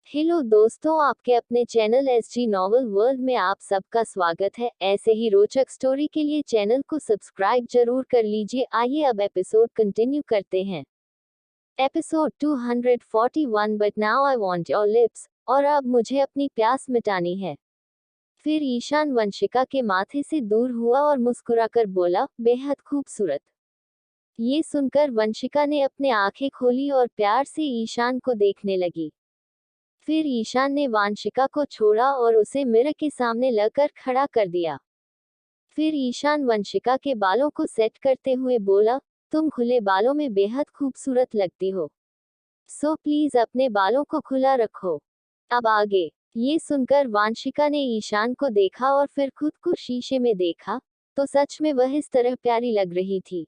Hello दोस्तों, आपके अपने चैनल एसजी नॉवल वर्ल्ड में आप सबका स्वागत है। ऐसे ही रोचक स्टोरी के लिए चैनल को सब्सक्राइब जरूर कर लीजिए। आइए अब एपिसोड कंटिन्यू करते हैं। Episode 241 but now I want your lips. और अब मुझे अपनी प्यास मिटानी है। फिर ईशान वंशिका के माथे से दूर हुआ और मुस्कुराकर बोला, बेहद खूबसूरत। ये सुनकर वंशिका ने अपने आंखें खोली और प्यार से ईशान को देखने लगी। फिर ईशान ने वांशिका को छोड़ा और उसे मिरर के सामने लाकर खड़ा कर दिया। फिर ईशान वंशिका के बालों को सेट करते हुए बोला, तुम खुले बालों में बेहद खूबसूरत लगती हो। सो प्लीज अपने बालों को खुला रखो। अब आगे। ये सुनकर वांशिका ने ईशान को देखा और फिर खुद को शीशे में देखा, तो सच में वह इस तरह प्यारी लग रही थी।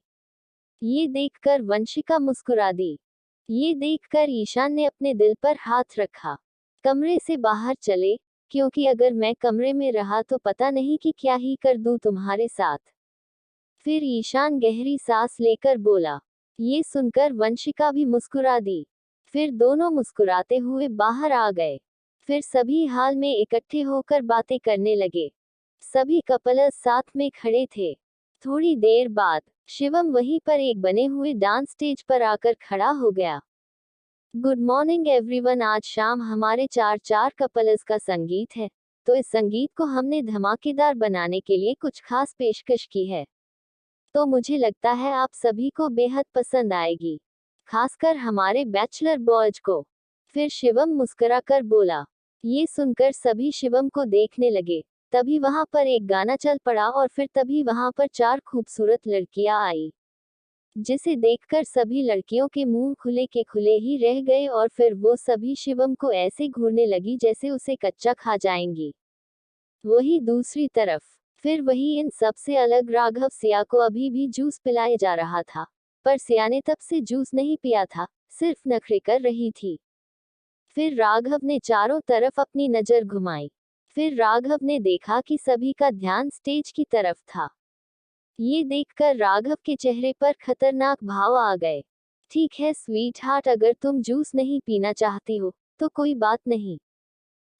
ये देखकर वंशिका मुस्कुरा दी। ये देखकर ईशान ने अपने दिल पर हाथ रखा। कमरे से बाहर चले, क्योंकि अगर मैं कमरे में रहा तो पता नहीं कि क्या ही कर दूं तुम्हारे साथ। फिर ईशान गहरी सांस लेकर बोला। ये सुनकर वंशिका भी मुस्कुरा दी। फिर दोनों मुस्कुराते हुए बाहर आ गए। फिर सभी हाल में इकट्ठे होकर बातें करने लगे। सभी कपल्स साथ में खड़े थे। थोड़ी देर बाद शिवम वहीं पर एक बने हुए डांस स्टेज पर आकर खड़ा हो गया। Good morning everyone. आज शाम हमारे चार कपल्स का संगीत है, तो इस संगीत को हमने धमाकेदार बनाने के लिए कुछ खास पेशकश की है। तो मुझे लगता है आप सभी को बेहद पसंद आएगी, खासकर हमारे बैचलर बॉयज को। फिर शिवम मुस्कुराकर बोला। ये सुनकर सभी शिवम को देखने लगे। तभी वहां पर एक गाना चल पड़ा और फिर तभी वहां पर चार खूबसूरत लड़कियां आई, जिसे देखकर सभी लड़कियों के मुंह खुले के खुले ही रह गए और फिर वो सभी शिवम को ऐसे घूरने लगी जैसे उसे कच्चा खा जाएंगी। वही दूसरी तरफ फिर वही इन सब से अलग राघव सिया को अभी भी जूस पिलाया जा रहा था, पर सिया ने तब से जूस नहीं पिया था, सिर्फ नखरे कर रही थी। फिर राघव ने चारों तरफ अपनी नजर घुमाई। फिर राघव ने देखा कि सभी का ध्यान स्टेज की तरफ था। ये देखकर राघव के चेहरे पर खतरनाक भाव आ गए। ठीक है स्वीट हार्ट, अगर तुम जूस नहीं पीना चाहती हो तो कोई बात नहीं।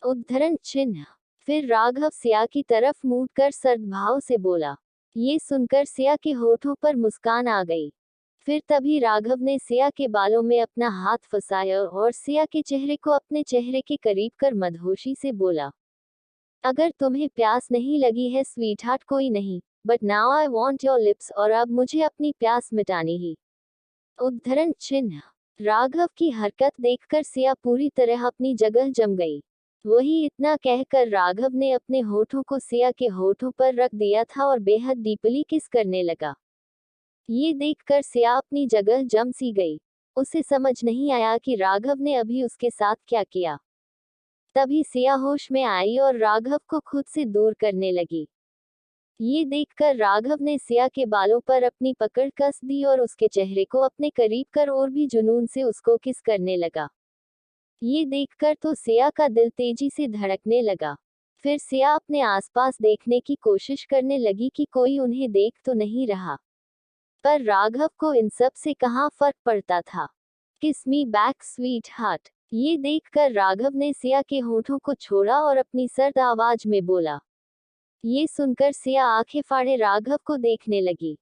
उद्धरण चिन्ह। फिर राघव सिया की तरफ मुड़ कर सर्द भाव से बोला। ये सुनकर सिया के होठों पर मुस्कान आ गई। फिर तभी राघव ने सिया के बालों में अपना हाथ फंसाया और सिया के चेहरे को अपने चेहरे के करीब कर मदहोशी से बोला, अगर तुम्हें प्यास नहीं लगी है स्वीट हार्ट कोई नहीं, but now I want your lips. और अब मुझे अपनी प्यास मिटानी ही। उद्धरण चिन्ह। राघव की हरकत देखकर सिया पूरी तरह अपनी जगह जम गई। वही इतना कहकर राघव ने अपने होठों को सिया के होठों पर रख दिया था और बेहद डीपली किस करने लगा। ये देखकर सिया अपनी जगह जम सी गई। उसे समझ नहीं आया कि राघव ने अभी उसके साथ क्या किया। तभी सिया होश में आई और राघव को खुद से दूर करने लगी। ये देखकर राघव ने सिया के बालों पर अपनी पकड़ कस दी और उसके चेहरे को अपने करीब कर और भी जुनून से उसको किस करने लगा। ये देखकर तो सिया का दिल तेजी से धड़कने लगा। फिर सिया अपने आसपास देखने की कोशिश करने लगी कि कोई उन्हें देख तो नहीं रहा, पर राघव को इन सब से कहाँ फर्क पड़ता था। किस मी बैक स्वीट हार्ट। ये देखकर राघव ने सिया के होठों को छोड़ा और अपनी सर्द आवाज में बोला। ये सुनकर सिया आंखें फाड़े राघव को देखने लगी।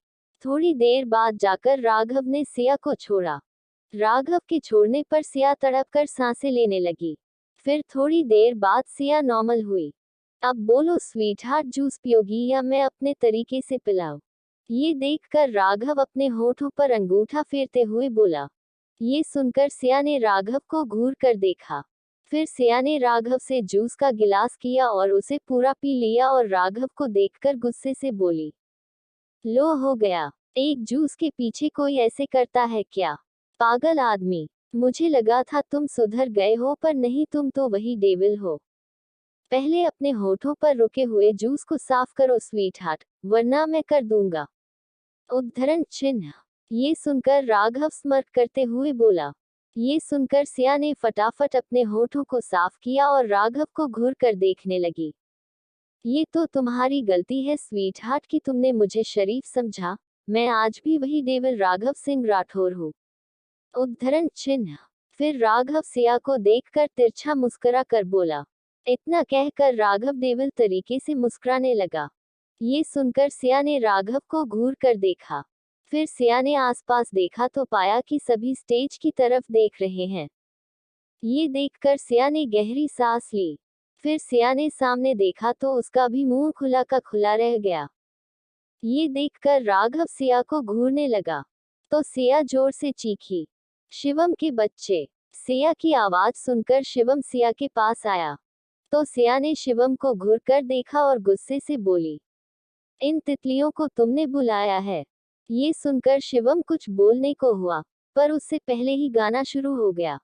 थोड़ी देर बाद जाकर राघव ने सिया को छोड़ा। राघव के छोड़ने पर सिया तड़प कर सांसें लेने लगी। फिर थोड़ी देर बाद सिया नॉर्मल हुई। अब बोलो स्वीट हार्ट, जूस पियोगी या मैं अपने तरीके से पिलाऊं? ये देखकर राघव अपने होठों पर अंगूठा फेरते हुए बोला। ये सुनकर सिया ने राघव को घूर कर देखा। फिर सिया ने राघव से जूस का गिलास किया और उसे पूरा पी लिया और राघव को देखकर गुस्से से बोली, लो हो गया, एक जूस के पीछे कोई ऐसे करता है क्या? पागल आदमी, मुझे लगा था तुम सुधर गए हो, पर नहीं, तुम तो वही डेविल हो। पहले अपने होठों पर रुके हुए जूस को साफ करो स्वीट हार्ट, वरना मैं कर दूंगा। उद्धरण चिन्ह। ये सुनकर राघव स्मर्क करते हुए बोला। ये सुनकर सिया ने फटाफट अपने होठों को साफ किया और राघव को घूर कर देखने लगी। ये तो तुम्हारी गलती है स्वीट हार्ट कि तुमने मुझे शरीफ समझा। मैं आज भी वही डेविल राघव सिंह राठौर हूँ। उद्धरण चिन्ह। फिर राघव सिया को देखकर तिरछा मुस्कुरा कर बोला। इतना कहकर राघव देविल तरीके से मुस्कुराने लगा। ये सुनकर सिया ने राघव को घूर कर देखा। फिर सिया ने आसपास देखा तो पाया कि सभी स्टेज की तरफ देख रहे हैं। ये देखकर सिया ने गहरी सांस ली। फिर सिया ने सामने देखा तो उसका भी मुंह खुला का खुला रह गया। ये देखकर राघव सिया को घूरने लगा तो सिया जोर से चीखी, शिवम के बच्चे। सिया की आवाज सुनकर शिवम सिया के पास आया तो सिया ने शिवम को घूरकर देखा और गुस्से से बोली, इन तितलियों को तुमने बुलाया है। ये सुनकर शिवम कुछ बोलने को हुआ पर उससे पहले ही गाना शुरू हो गया।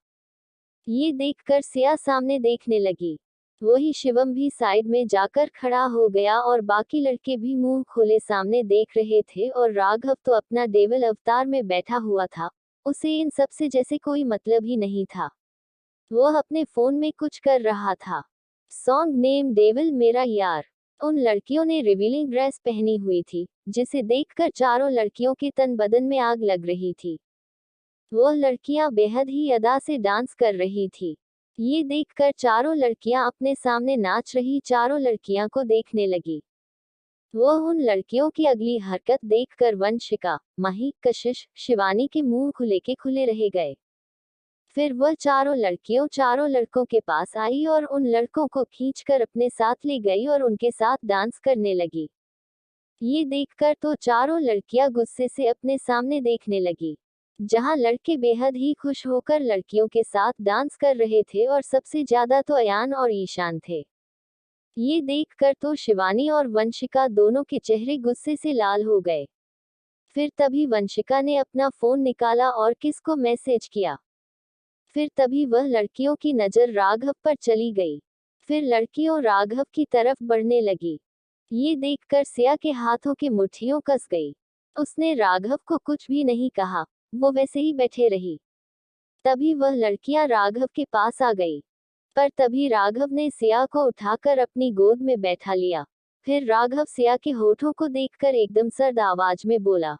ये देखकर सिया सामने देखने लगी। वही शिवम भी साइड में जाकर खड़ा हो गया और बाकी लड़के भी मुंह खोले सामने देख रहे थे और राघव तो अपना डेविल अवतार में बैठा हुआ था। उसे इन सब से जैसे कोई मतलब ही नहीं था। वह अपने फोन में कुछ कर रहा था। सॉन्ग नेम डेविल मेरा यार। उन लड़कियों ने रिवीलिंग ड्रेस पहनी हुई थी जिसे देखकर चारों लड़कियों के तन बदन में आग लग रही थी। वह लड़कियां बेहद ही अदा से डांस कर रही थी। ये देखकर चारों लड़कियां अपने सामने नाच रही चारों लड़कियां को देखने लगी। वह उन लड़कियों की अगली हरकत देखकर वंशिका, माही, कशिश, शिवानी के मुंह खुले के खुले रह गए। फिर वह चारों लड़कियों चारों लड़कों के पास आई और उन लड़कों को खींचकर अपने साथ ले गई और उनके साथ डांस करने लगी। ये देखकर तो चारों लड़कियां गुस्से से अपने सामने देखने लगी। जहां लड़के बेहद ही खुश होकर लड़कियों के साथ डांस कर रहे थे और सबसे ज्यादा तो अयान और ईशान थे। ये देखकर तो शिवानी और वंशिका दोनों के चेहरे गुस्से से लाल हो गए। फिर तभी वंशिका ने अपना फोन निकाला और किसको मैसेज किया। फिर तभी वह लड़कियों की नजर राघव पर चली गई। फिर लड़कियों राघव की तरफ बढ़ने लगी। ये देखकर सिया के हाथों की मुट्ठियों कस गई। उसने राघव को कुछ भी नहीं कहा, वो वैसे ही बैठे रही। तभी वह लड़कियां राघव के पास आ गई। पर तभी राघव ने सिया को उठाकर अपनी गोद में बैठा लिया। फिर राघव सिया के होठों को देखकर एकदम सर्द आवाज में बोला,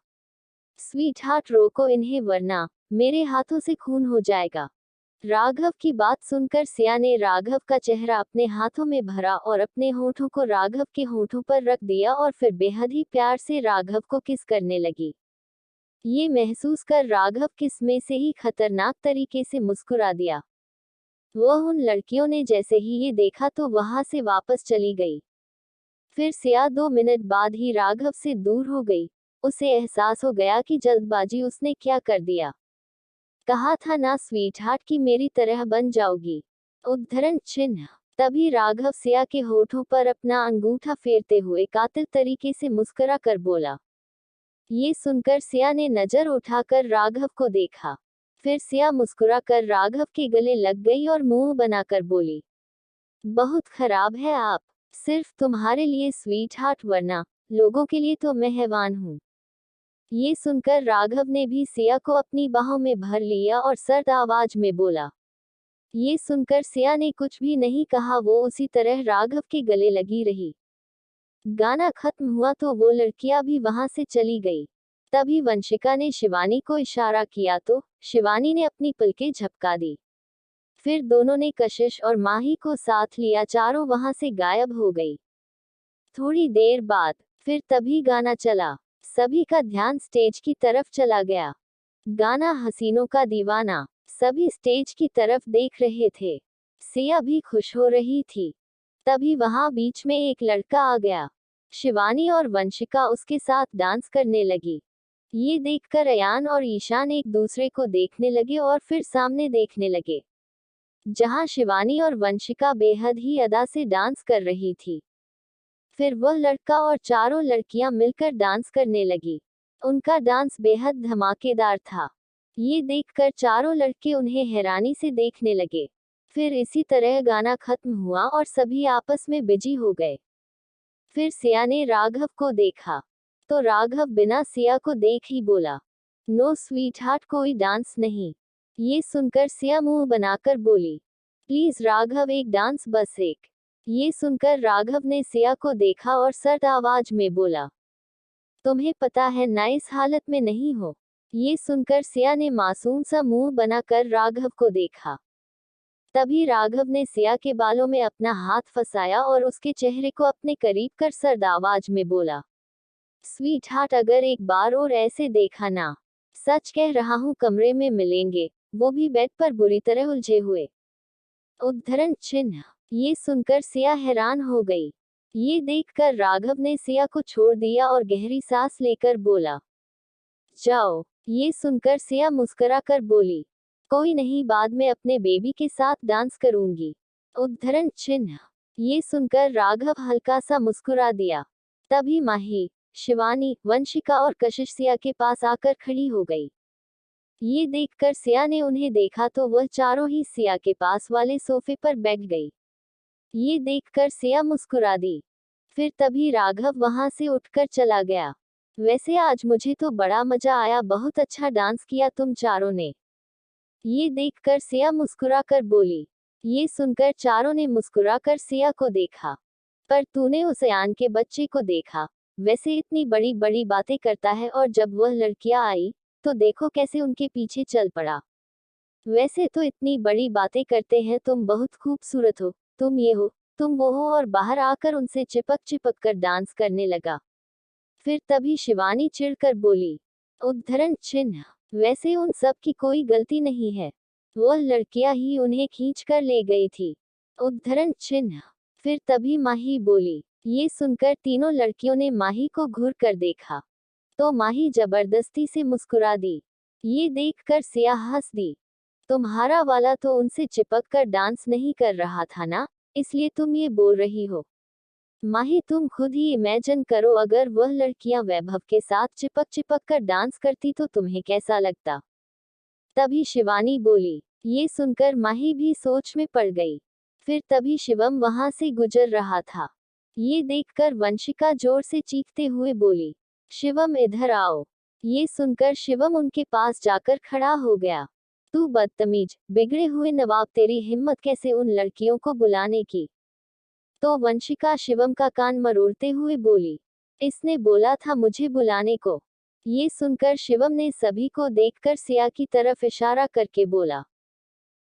स्वीट हार्ट रोको इन्हें वरना मेरे हाथों से खून हो जाएगा। राघव की बात सुनकर सिया ने राघव का चेहरा अपने हाथों में भरा और अपने होठों को राघव के होठों पर रख दिया और फिर बेहद ही प्यार से राघव को किस करने लगी। ये महसूस कर राघव किस में से ही खतरनाक तरीके से मुस्कुरा दिया। वह उन लड़कियों ने जैसे ही ये देखा तो वहां से वापस चली गई। फिर सिया 2 मिनट बाद ही राघव से दूर हो गई। उसे एहसास हो गया कि जल्दबाजी उसने क्या कर दिया। कहा था ना स्वीट हार्ट की मेरी तरह बन जाओगी। उद्धरण चिन्ह। तभी राघव सिया के होठों पर अपना अंगूठा फेरते हुए कातिल तरीके से मुस्कुरा कर बोला। ये सुनकर सिया ने नजर उठाकर राघव को देखा। फिर सिया मुस्कुरा कर राघव के गले लग गई और मुंह बनाकर बोली, बहुत खराब है आप। सिर्फ तुम्हारे लिए स्वीट हार्ट वरना लोगों के लिए तो मैं हैवान हूँ। ये सुनकर राघव ने भी सिया को अपनी बाहों में भर लिया और सर्द आवाज में बोला। ये सुनकर सिया ने कुछ भी नहीं कहा, वो उसी तरह राघव के गले लगी रही। गाना खत्म हुआ तो वो लड़कियां भी वहां से चली गई। तभी वंशिका ने शिवानी को इशारा किया तो शिवानी ने अपनी पलकें झपका दी। फिर दोनों ने कशिश और माही को साथ लिया, चारों वहां से गायब हो गई। थोड़ी देर बाद फिर तभी गाना चला। सभी का ध्यान स्टेज की तरफ चला गया। गाना हसीनों का दीवाना। सभी स्टेज की तरफ देख रहे थे। सिया भी खुश हो रही थी। तभी वहां बीच में एक लड़का आ गया। शिवानी और वंशिका उसके साथ डांस करने लगी। ये देखकर अयान और ईशान एक दूसरे को देखने लगे और फिर सामने देखने लगे, जहां शिवानी और वंशिका बेहद ही अदा से डांस कर रही थी। फिर वह लड़का और चारों लड़कियां मिलकर डांस करने लगी। उनका डांस बेहद धमाकेदार था। ये देखकर चारों लड़के उन्हें हैरानी से देखने लगे। फिर इसी तरह गाना खत्म हुआ और सभी आपस में बिजी हो गए। फिर सिया ने राघव को देखा तो राघव बिना सिया को देख ही बोला, नो स्वीट हार्ट, कोई डांस नहीं। ये सुनकर सिया मुंह बनाकर बोली, प्लीज राघव एक डांस, बस एक। ये सुनकर राघव ने सिया को देखा और सर्द आवाज में बोला, तुम्हें पता है ना इस हालत में नहीं हो। ये सुनकर सिया ने मासूम सा मुंह बनाकर राघव को देखा। तभी राघव ने सिया के बालों में अपना हाथ फंसाया और उसके चेहरे को अपने करीब कर सर्द आवाज में बोला, स्वीट हार्ट, अगर एक बार और ऐसे देखा ना, सच कह रहा हूँ कमरे में मिलेंगे, वो भी बेड पर बुरी तरह उलझे हुए। उद्धरण चिन्ह। ये सुनकर सिया हैरान हो गई। ये देखकर राघव ने सिया को छोड़ दिया और गहरी सांस लेकर बोला, जाओ। ये सुनकर सिया मुस्कुरा कर बोली, कोई नहीं, बाद में अपने बेबी के साथ डांस करूंगी। उद्धरण चिन्ह। ये सुनकर राघव हल्का सा मुस्कुरा दिया। तभी माही, शिवानी, वंशिका और कशिश सिया के पास आकर खड़ी हो गई। ये देखकर सिया ने उन्हें देखा तो वह चारों ही सिया के पास वाले सोफे पर बैठ गई। ये देखकर सिया मुस्कुरा दी। फिर तभी राघव वहां से उठकर चला गया। वैसे आज मुझे तो बड़ा मजा आया, बहुत अच्छा डांस किया तुम चारों ने। ये देखकर सिया मुस्कुरा कर बोली। ये सुनकर चारों ने मुस्कुरा कर सिया को देखा। पर तूने उस यान के बच्चे को देखा, वैसे इतनी बड़ी बड़ी बातें करता है और जब वह लड़कियां आई तो देखो कैसे उनके पीछे चल पड़ा। वैसे तो इतनी बड़ी बातें करते हैं, तुम बहुत खूबसूरत हो, तुम ये हो, तुम वो हो, और बाहर आकर उनसे चिपक चिपक कर डांस करने लगा। फिर तभी शिवानी चिढ़कर बोली, उद्धरण चिन्ह। वैसे उन सब की कोई गलती नहीं है, वह लड़कियां ही उन्हें खींच कर ले गई थी। उद्धरण चिन्ह। फिर तभी माही बोली। ये सुनकर तीनों लड़कियों ने माही को घूर कर देखा तो माही जबरदस्ती से मुस्कुरा दी। ये देखकर सिया हंस दी। तुम्हारा वाला तो उनसे चिपक कर डांस नहीं कर रहा था ना, इसलिए तुम ये बोल रही हो। माही, तुम खुद ही इमेजिन करो, अगर वह लड़कियां वैभव के साथ चिपक चिपक कर डांस करती तो तुम्हें कैसा लगता। तभी शिवानी बोली। ये सुनकर माही भी सोच में पड़ गई। फिर तभी शिवम वहां से गुजर रहा था। ये देखकर वंशिका जोर से चीखते हुए बोली, शिवम इधर आओ। ये सुनकर शिवम उनके पास जाकर खड़ा हो गया। तू बदतमीज, बिगड़े हुए नवाब, तेरी हिम्मत कैसे उन लड़कियों को बुलाने की। तो वंशिका शिवम का कान मरोड़ते हुए बोली, इसने बोला था मुझे बुलाने को। ये सुनकर शिवम ने सभी को देखकर सिया की तरफ इशारा करके बोला।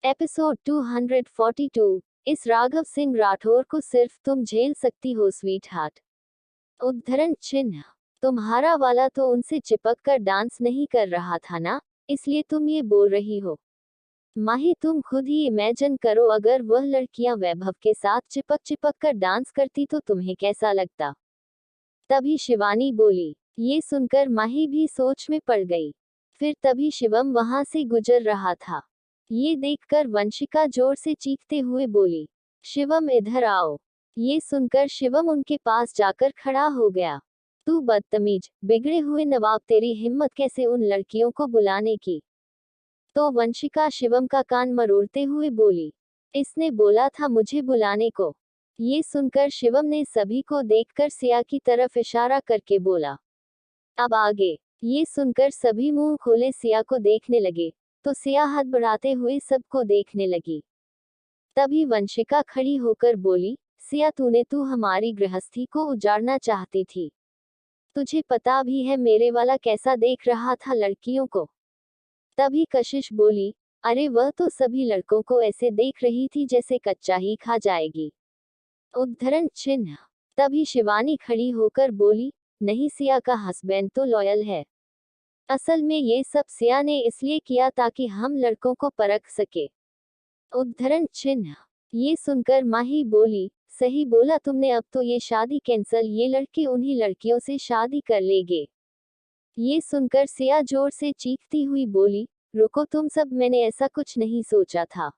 एपिसोड 242। इस राघव सिंह राठौर को सिर्फ तुम झेल सकती हो स्वीट हार्ट। उद्धरण चिन्ह। तुम्हारा वाला तो उनसे चिपक कर डांस नहीं कर रहा था ना, इसलिए तुम ये बोल रही हो। माही, तुम खुद ही इमेजिन करो, अगर वह लड़कियां वैभव के साथ चिपक चिपक कर डांस करती तो तुम्हें कैसा लगता। तभी शिवानी बोली। ये सुनकर माही भी सोच में पड़ गई। फिर तभी शिवम वहां से गुजर रहा था। ये देखकर वंशिका जोर से चीखते हुए बोली, शिवम इधर आओ। ये सुनकर शिवम उनके पास जाकर खड़ा हो गया। तू बदतमीज, बिगड़े हुए नवाब, तेरी हिम्मत कैसे उन लड़कियों को बुलाने की। तो वंशिका शिवम का कान मरोड़ते हुए बोली, इसने बोला था मुझे बुलाने को। ये सुनकर शिवम ने सभी को देखकर सिया की तरफ इशारा करके बोला, अब आगे। ये सुनकर सभी मुंह खोले सिया को देखने लगे तो सिया हाथ बढ़ाते हुए सबको देखने लगी। तभी वंशिका खड़ी होकर बोली, सिया, तू हमारी गृहस्थी को उजाड़ना चाहती थी। तुझे पता भी है मेरे वाला कैसा देख रहा था लड़कियों को। तभी कशिश बोली, अरे वह तो सभी लड़कों को ऐसे देख रही थी जैसे कच्चा ही खा जाएगी। उद्धरण चिन्ह। तभी शिवानी खड़ी होकर बोली, नहीं, सिया का हस्बैंड तो लॉयल है। असल में ये सब सिया ने इसलिए किया ताकि हम लड़कों को परख सके। उद्धरण चिन्ह। ये सुनकर माही बोली, सही बोला तुमने, अब तो ये शादी कैंसल, ये लड़के उन्हीं लड़कियों से शादी कर लेंगे। ये सुनकर सिया जोर से चीखती हुई बोली, रुको तुम सब, मैंने ऐसा कुछ नहीं सोचा था।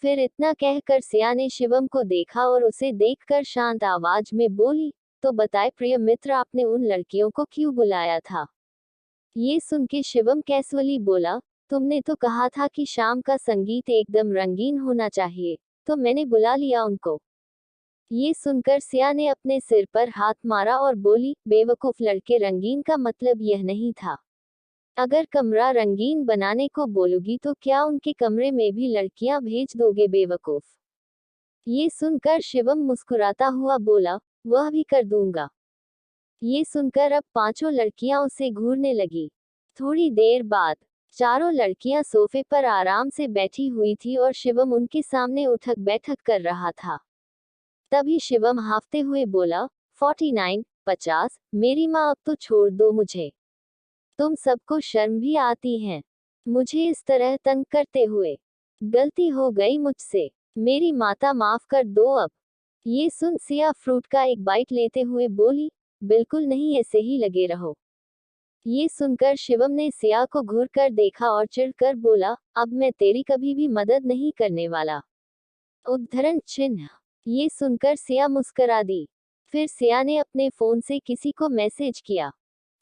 फिर इतना कहकर सिया ने शिवम को देखा और उसे देखकर शांत आवाज में बोली, तो बताए प्रिय मित्र, आपने उन लड़कियों को क्यों बुलाया था। ये सुन के शिवम कैसुअली बोला, तुमने तो कहा था कि शाम का संगीत एकदम रंगीन होना चाहिए, तो मैंने बुला लिया उनको। ये सुनकर सिया ने अपने सिर पर हाथ मारा और बोली, बेवकूफ लड़के, रंगीन का मतलब यह नहीं था। अगर कमरा रंगीन बनाने को बोलोगी तो क्या उनके कमरे में भी लड़कियां भेज दोगे बेवकूफ। ये सुनकर शिवम मुस्कुराता हुआ बोला, वह भी कर दूंगा। ये सुनकर अब पांचों लड़कियां उसे घूरने लगी। थोड़ी देर बाद चारों लड़कियां सोफे पर आराम से बैठी हुई थी और शिवम उनके सामने उठक बैठक कर रहा था। तभी शिवम हाफते हुए बोला, 49, 50, मेरी माँ अब तो छोड़ दो मुझे। तुम सबको शर्म भी आती है मुझे इस तरह तंग करते हुए। गलती हो गई मुझसे, मेरी माता माफ कर दो अब। ये सुन सिया फ्रूट का एक बाइट लेते हुए बोली, बिल्कुल नहीं, ऐसे ही लगे रहो। ये सुनकर शिवम ने सिया को घूर कर देखा और चिढ़कर बोला, अब मैं तेरी कभी भी मदद नहीं करने वाला। उद्धरण चिन्ह। ये सुनकर सिया मुस्करा दी। फिर सिया ने अपने फोन से किसी को मैसेज किया।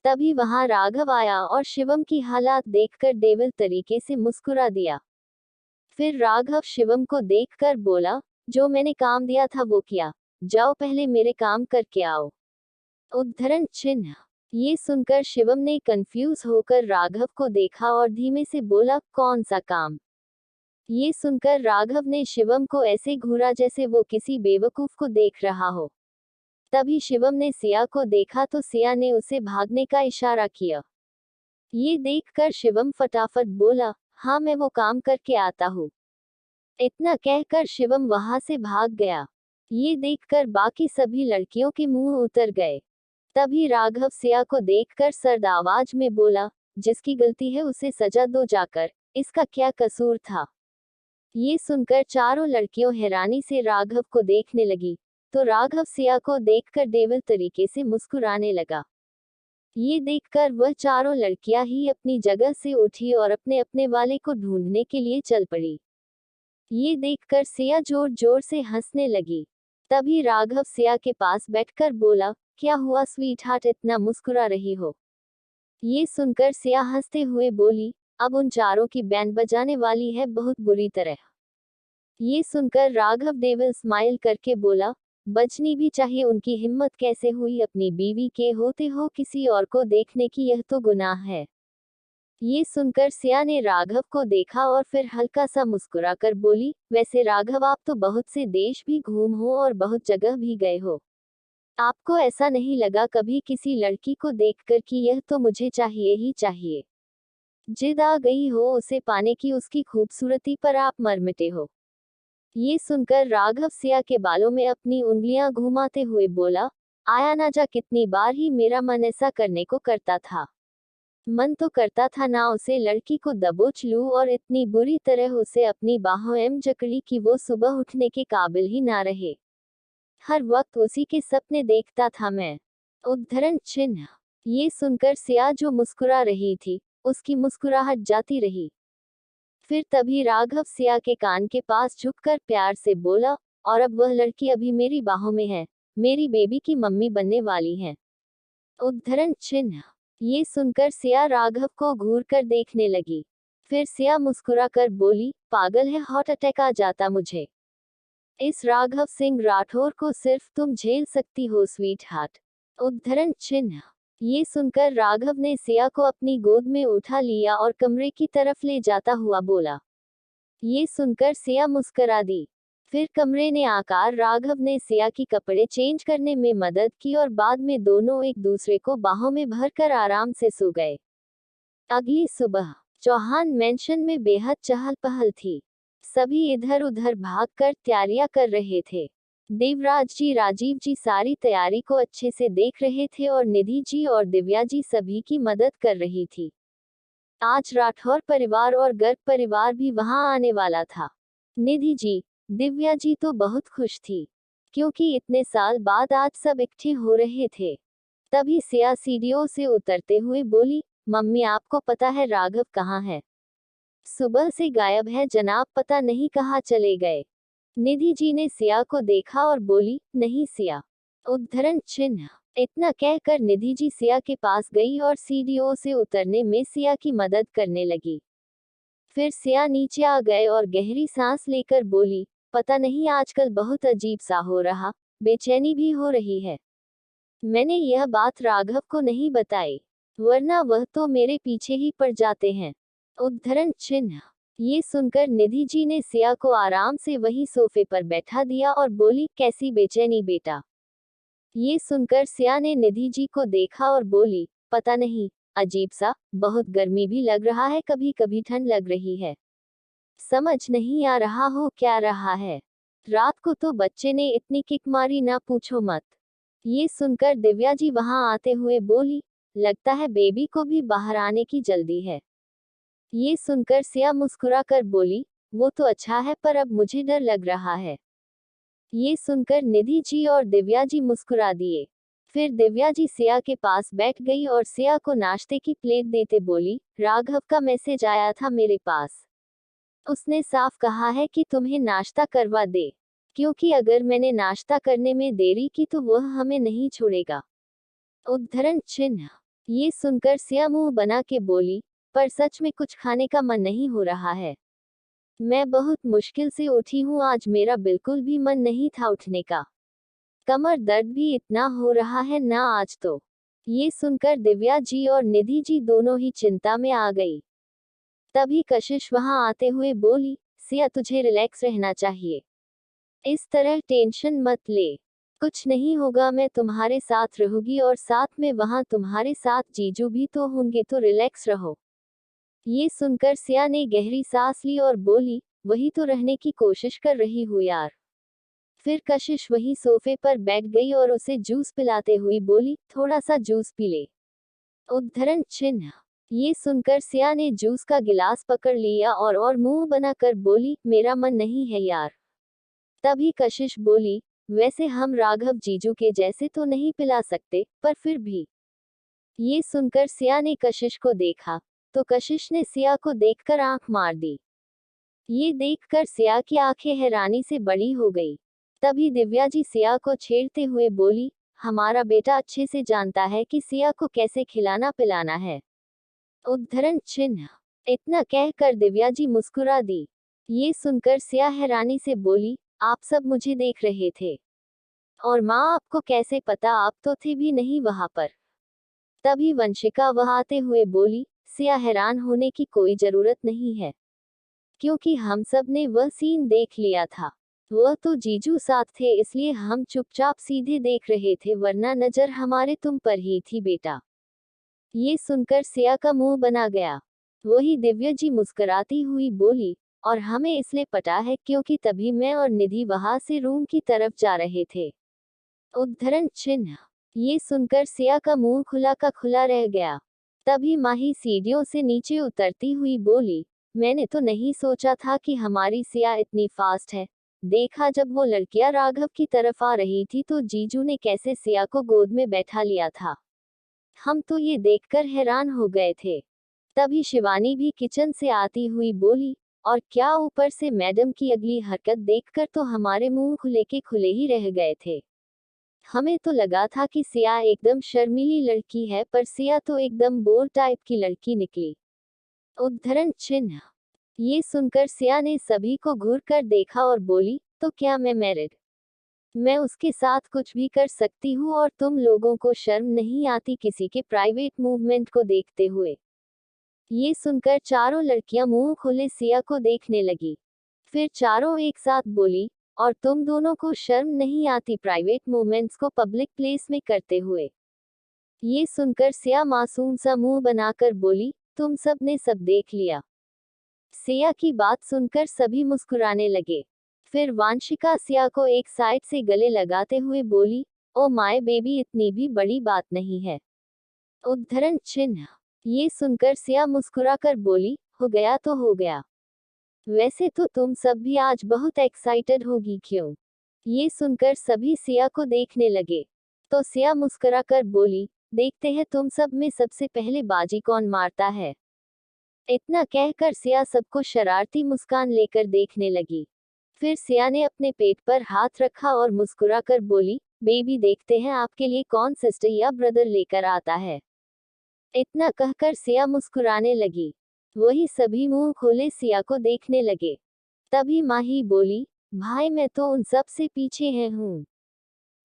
तभी वहां राघव आया और शिवम की हालात देखकर डेविल तरीके से मुस्कुरा दिया। फिर राघव शिवम को देखकर बोला, जो मैंने काम दिया था वो किया, जाओ पहले मेरे काम करके आओ। उद्धरण चिन्ह। ये सुनकर शिवम ने कंफ्यूज होकर राघव को देखा और धीमे से बोला, कौन सा काम? ये सुनकर राघव ने शिवम को ऐसे घूरा जैसे वो किसी बेवकूफ को देख रहा हो। तभी शिवम ने सिया को देखा तो सिया ने उसे भागने का इशारा किया। ये देखकर शिवम फटाफट बोला, हाँ मैं वो काम करके आता हूँ। इतना कहकर शिवम वहां से भाग गया। ये देखकर बाकी सभी लड़कियों के मुंह उतर गए। तभी राघव सिया को देखकर सर्द आवाज में बोला, जिसकी गलती है उसे सजा दो जाकर, इसका क्या कसूर था? ये सुनकर चारों लड़कियों हैरानी से राघव को देखने लगी, तो राघव सिया को देखकर डेविल तरीके से मुस्कुराने लगा। ये देखकर वह चारों लड़कियां ही अपनी जगह से उठी और अपने अपने वाले को ढूंढने के लिए चल पड़ी। ये देखकर सिया जोर जोर से हंसने लगी। तभी राघव सिया के पास बैठकर बोला, क्या हुआ स्वीट हार्ट, इतना मुस्कुरा रही हो? ये सुनकर सिया हंसते हुए बोली, अब उन चारों की बैंड बजाने वाली है बहुत बुरी तरह। ये सुनकर राघव डेविल स्माइल करके बोला, बचनी भी चाहिए, उनकी हिम्मत कैसे हुई अपनी बीवी के होते हो किसी और को देखने की, यह तो गुनाह है। ये सुनकर सिया ने राघव को देखा और फिर हल्का सा मुस्कुरा कर बोली, वैसे राघव आप तो बहुत से देश भी घूम हो और बहुत जगह भी गए हो। आपको ऐसा नहीं लगा कभी किसी लड़की को देखकर कि यह तो मुझे चाहिए ही चाहिए? जिद आ गई हो उसे पाने की, उसकी खूबसूरती पर आप मर मिटे हो। ये सुनकर राघव सिया के बालों में अपनी उंगलियां घुमाते हुए बोला, आया ना जा, कितनी बार ही मेरा मन ऐसा करने को करता था। मन तो करता था ना उसे लड़की को दबोच लूं और इतनी बुरी तरह उसे अपनी बाहों एम जकड़ी कि वो सुबह उठने के काबिल ही ना रहे। हर वक्त उसी के सपने देखता था मैं। उद्धरण चिन्ह। ये सुनकर सिया जो मुस्कुरा रही थी, उसकी मुस्कुराहट जाती रही। फिर तभी राघव सिया के कान के पास झुककर प्यार से बोला, और अब वह लड़की अभी मेरी बाहों में है, मेरी बेबी की मम्मी बनने वाली है। उद्धरण चिन्ह। ये सुनकर सिया राघव को घूर कर देखने लगी। फिर सिया मुस्कुरा कर बोली, पागल है, हार्ट अटैक आ जाता मुझे। इस राघव सिंह राठौर को सिर्फ तुम झेल सकती हो स्वीट हार्ट। उद्धरण चिन्ह। ये सुनकर राघव ने सिया को अपनी गोद में उठा लिया और कमरे की तरफ ले जाता हुआ बोला। ये सुनकर सिया मुस्करा दी। फिर कमरे ने आकार राघव ने सिया की कपड़े चेंज करने में मदद की और बाद में दोनों एक दूसरे को बाहों में भरकर आराम से सो गए। अगली सुबह चौहान मेंशन में बेहद चहल पहल थी। सभी इधर उधर भागकर तैयारियां कर रहे थे। देवराज जी, राजीव जी सारी तैयारी को अच्छे से देख रहे थे और निधि जी और दिव्या जी सभी की मदद कर रही थी। आज राठौर परिवार और गर्ग परिवार भी वहां आने वाला था। निधि जी, दिव्या जी तो बहुत खुश थी, क्योंकि इतने साल बाद आज सब इकट्ठे हो रहे थे। तभी सिया सीढ़ियों से उतरते हुए बोली, मम्मी आपको पता है राघव कहाँ है? सुबह से गायब है जनाब, पता नहीं कहाँ चले गए। निधि जी ने सिया को देखा और बोली, नहीं सिया। उद्धरण चिन्ह। इतना कहकर निधि जी सिया के पास गई और सीढ़ियों से उतरने में सिया की मदद करने लगी। फिर सिया नीचे आ गए और गहरी सांस लेकर बोली, पता नहीं आजकल बहुत अजीब सा हो रहा, बेचैनी भी हो रही है। मैंने यह बात राघव को नहीं बताई, वरना वह तो मेरे पीछे ही पड़ जाते हैं। उद्धरण चिन्ह। ये सुनकर निधि जी ने सिया को आराम से वही सोफे पर बैठा दिया और बोली, कैसी बेचैनी बेटा? ये सुनकर सिया ने निधि जी को देखा और बोली, पता नहीं, अजीब सा, बहुत गर्मी भी लग रहा है, कभी कभी ठंड लग रही है। समझ नहीं आ रहा हो क्या रहा है। रात को तो बच्चे ने इतनी किक मारी, ना पूछो मत। ये सुनकर दिव्या जी वहां आते हुए बोली, लगता है बेबी को भी बाहर आने की जल्दी है। ये सुनकर सिया मुस्कुरा कर बोली, वो तो अच्छा है, पर अब मुझे डर लग रहा है। ये सुनकर निधि जी और दिव्या जी मुस्कुरा दिए। फिर दिव्या जी सिया के पास बैठ गई और सिया को नाश्ते की प्लेट देते बोली, राघव का मैसेज आया था मेरे पास। उसने साफ कहा है कि तुम्हें नाश्ता करवा दे, क्योंकि अगर मैंने नाश्ता करने में देरी की तो वह हमें नहीं छोड़ेगा। उद्धरण चिन्ह। ये सुनकर सिया मुंह बना के बोली, पर सच में कुछ खाने का मन नहीं हो रहा है। मैं बहुत मुश्किल से उठी हूँ, आज मेरा बिल्कुल भी मन नहीं था उठने का। कमर दर्द भी इतना हो रहा है ना आज तो। ये सुनकर दिव्या जी और निधि जी दोनों ही चिंता में आ गई। तभी कशिश वहां आते हुए बोली, सिया तुझे रिलैक्स रहना चाहिए, इस तरह टेंशन मत ले। कुछ नहीं होगा, मैं तुम्हारे साथ रहूंगी और साथ में वहां तुम्हारे साथ जीजू भी तो होंगे, तो रिलैक्स रहो। ये सुनकर सिया ने गहरी सांस ली और बोली, वही तो रहने की कोशिश कर रही हूँ यार। फिर कशिश वही सोफे पर बैठ गई और उसे जूस पिलाते हुए बोली, थोड़ा सा जूस पी ले। उद्धरण चिन्ह। ये सुनकर सिया ने जूस का गिलास पकड़ लिया और मुंह बनाकर बोली, मेरा मन नहीं है यार। तभी कशिश बोली, वैसे हम राघव जीजू के जैसे तो नहीं पिला सकते, पर फिर भी। ये सुनकर सिया ने कशिश को देखा, तो कशिश ने सिया को देखकर आंख मार दी। ये देखकर सिया की आंखें हैरानी से बड़ी हो गई। तभी दिव्या जी सिया को छेड़ते हुए बोली, हमारा बेटा अच्छे से जानता है कि सिया को कैसे खिलाना पिलाना है। उद्धरण चिन्ह। इतना कहकर दिव्या जी मुस्कुरा दी। ये सुनकर सिया हैरानी से बोली, आप सब मुझे देख रहे थे, और माँ आपको कैसे पता, आप तो थे भी नहीं वहां पर। तभी वंशिका वह आते हुए बोली, सिया हैरान होने की कोई जरूरत नहीं है, क्योंकि हम सब ने वह सीन देख लिया था। वह तो जीजू साथ थे, इसलिए हम चुपचाप सीधे देख रहे थे, वरना नजर हमारे तुम पर ही थी बेटा। ये सुनकर सिया का मुंह बना गया। वही दिव्या जी मुस्कुराती हुई बोली, और हमें इसलिए पता है क्योंकि तभी मैं और निधि वहां से रूम की तरफ जा रहे थे। उद्धरण चिन्ह। ये सुनकर सिया का मुंह खुला का खुला रह गया। तभी माही सीढ़ियों से नीचे उतरती हुई बोली, मैंने तो नहीं सोचा था कि हमारी सिया इतनी फास्ट है। देखा जब वो लड़कियां राघव की तरफ आ रही थी तो जीजू ने कैसे सिया को गोद में बैठा लिया था। हम तो ये देखकर हैरान हो गए थे। तभी शिवानी भी किचन से आती हुई बोली, और क्या ऊपर से मैडम की अगली हरकत देखकर तो हमारे मुंह खुले के खुले ही रह गए थे। हमें तो लगा था कि सिया एकदम शर्मीली लड़की है, पर सिया तो एकदम बोर टाइप की लड़की निकली। उद्धरण चिन्ह। ये सुनकर सिया ने सभी को घूर कर देखा और बोली, तो क्या मैं मैरिड? मैं उसके साथ कुछ भी कर सकती हूँ, और तुम लोगों को शर्म नहीं आती किसी के प्राइवेट मूवमेंट को देखते हुए? ये सुनकर चारों लड़कियां मुंह खोले सिया को देखने लगी। फिर चारों एक साथ बोली, और तुम दोनों को शर्म नहीं आती प्राइवेट मूवमेंट्स को पब्लिक प्लेस में करते हुए? ये सुनकर सिया मासूम सा मुंह बनाकर बोली, तुम सब ने सब देख लिया। सिया की बात सुनकर सभी मुस्कुराने लगे। फिर वांशिका सिया को एक साइड से गले लगाते हुए बोली, ओ माय बेबी, इतनी भी बड़ी बात नहीं है। उद्धरण चिन्ह। ये सुनकर सिया मुस्कुराकर बोली, हो गया तो हो गया। वैसे तो तुम सब भी आज बहुत एक्साइटेड होगी, क्यों? ये सुनकर सभी सिया को देखने लगे। तो सिया मुस्कुराकर बोली, देखते हैं तुम सब में सबसे पहले बाजी कौन मारता है। इतना कहकर सिया सबको शरारती मुस्कान लेकर देखने लगी। फिर सिया ने अपने पेट पर हाथ रखा और मुस्कुराकर बोली, बेबी देखते हैं आपके लिए कौन सिस्टर या ब्रदर लेकर आता है। इतना कहकर सिया मुस्कुराने लगी। वही सभी मुंह खोले सिया को देखने लगे। तभी माही बोली, भाई मैं तो उन सब से पीछे है हूँ,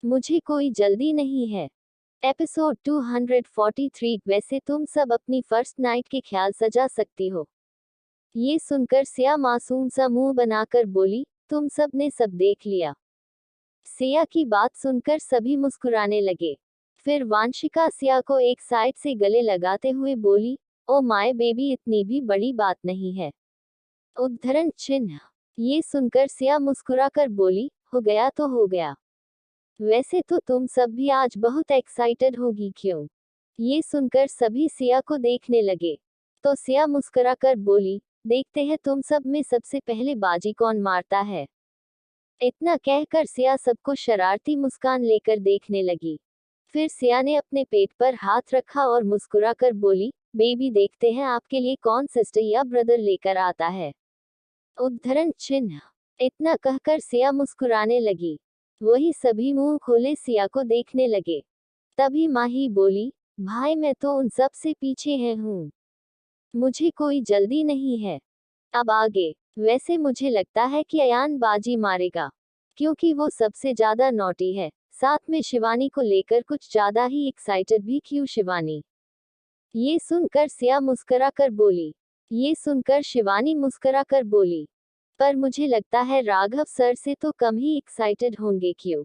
मुझे कोई जल्दी नहीं है। एपिसोड 243। वैसे तुम सब अपनी फर्स्ट नाइट के ख्याल सजा सकती हो। ये सुनकर सिया मासूम सा मुंह बनाकर बोली, तुम सब ने सब देख लिया। सिया की बात सुनकर सभी मुस्कुराने लगे। फिर वांशिका सिया को एक साइड से गले लगाते हुए बोली, ओ माय बेबी, इतनी भी बड़ी बात नहीं है। उद्धरण चिन्ह। ये सुनकर सिया मुस्कुराकर बोली, हो गया तो हो गया। वैसे तो तुम सब भी आज बहुत एक्साइटेड होगी, क्यों? ये सुनकर सभी सिया को देखने लगे। तो सिया मुस्कुराकर बोली, देखते हैं तुम सब में सबसे पहले बाजी कौन मारता है। इतना कहकर सिया सबको शरारती मुस्कान लेकर देखने लगी। फिर सिया ने अपने पेट पर हाथ रखा और मुस्कुराकर बोली, बेबी, देखते हैं आपके लिए कौन सिस्टर या ब्रदर लेकर आता है। उद्धरण चिन्ह। इतना कहकर सिया मुस्कुराने लगी। वही सभी मुंह खोले सिया को देखने लगे। तभी माही बोली, भाई, मैं तो उन सब से पीछे है हूँ, मुझे कोई जल्दी नहीं है। अब आगे। वैसे मुझे लगता है कि अयान बाजी मारेगा, क्योंकि वो सबसे ज्यादा नॉटी है। साथ में शिवानी को लेकर कुछ ज्यादा ही एक्साइटेड भी। क्यों शिवानी? ये सुनकर सिया मुस्कुराकर बोली। ये सुनकर शिवानी मुस्कुराकर बोली, पर मुझे लगता है राघव सर से तो कम ही एक्साइटेड होंगे। क्यों?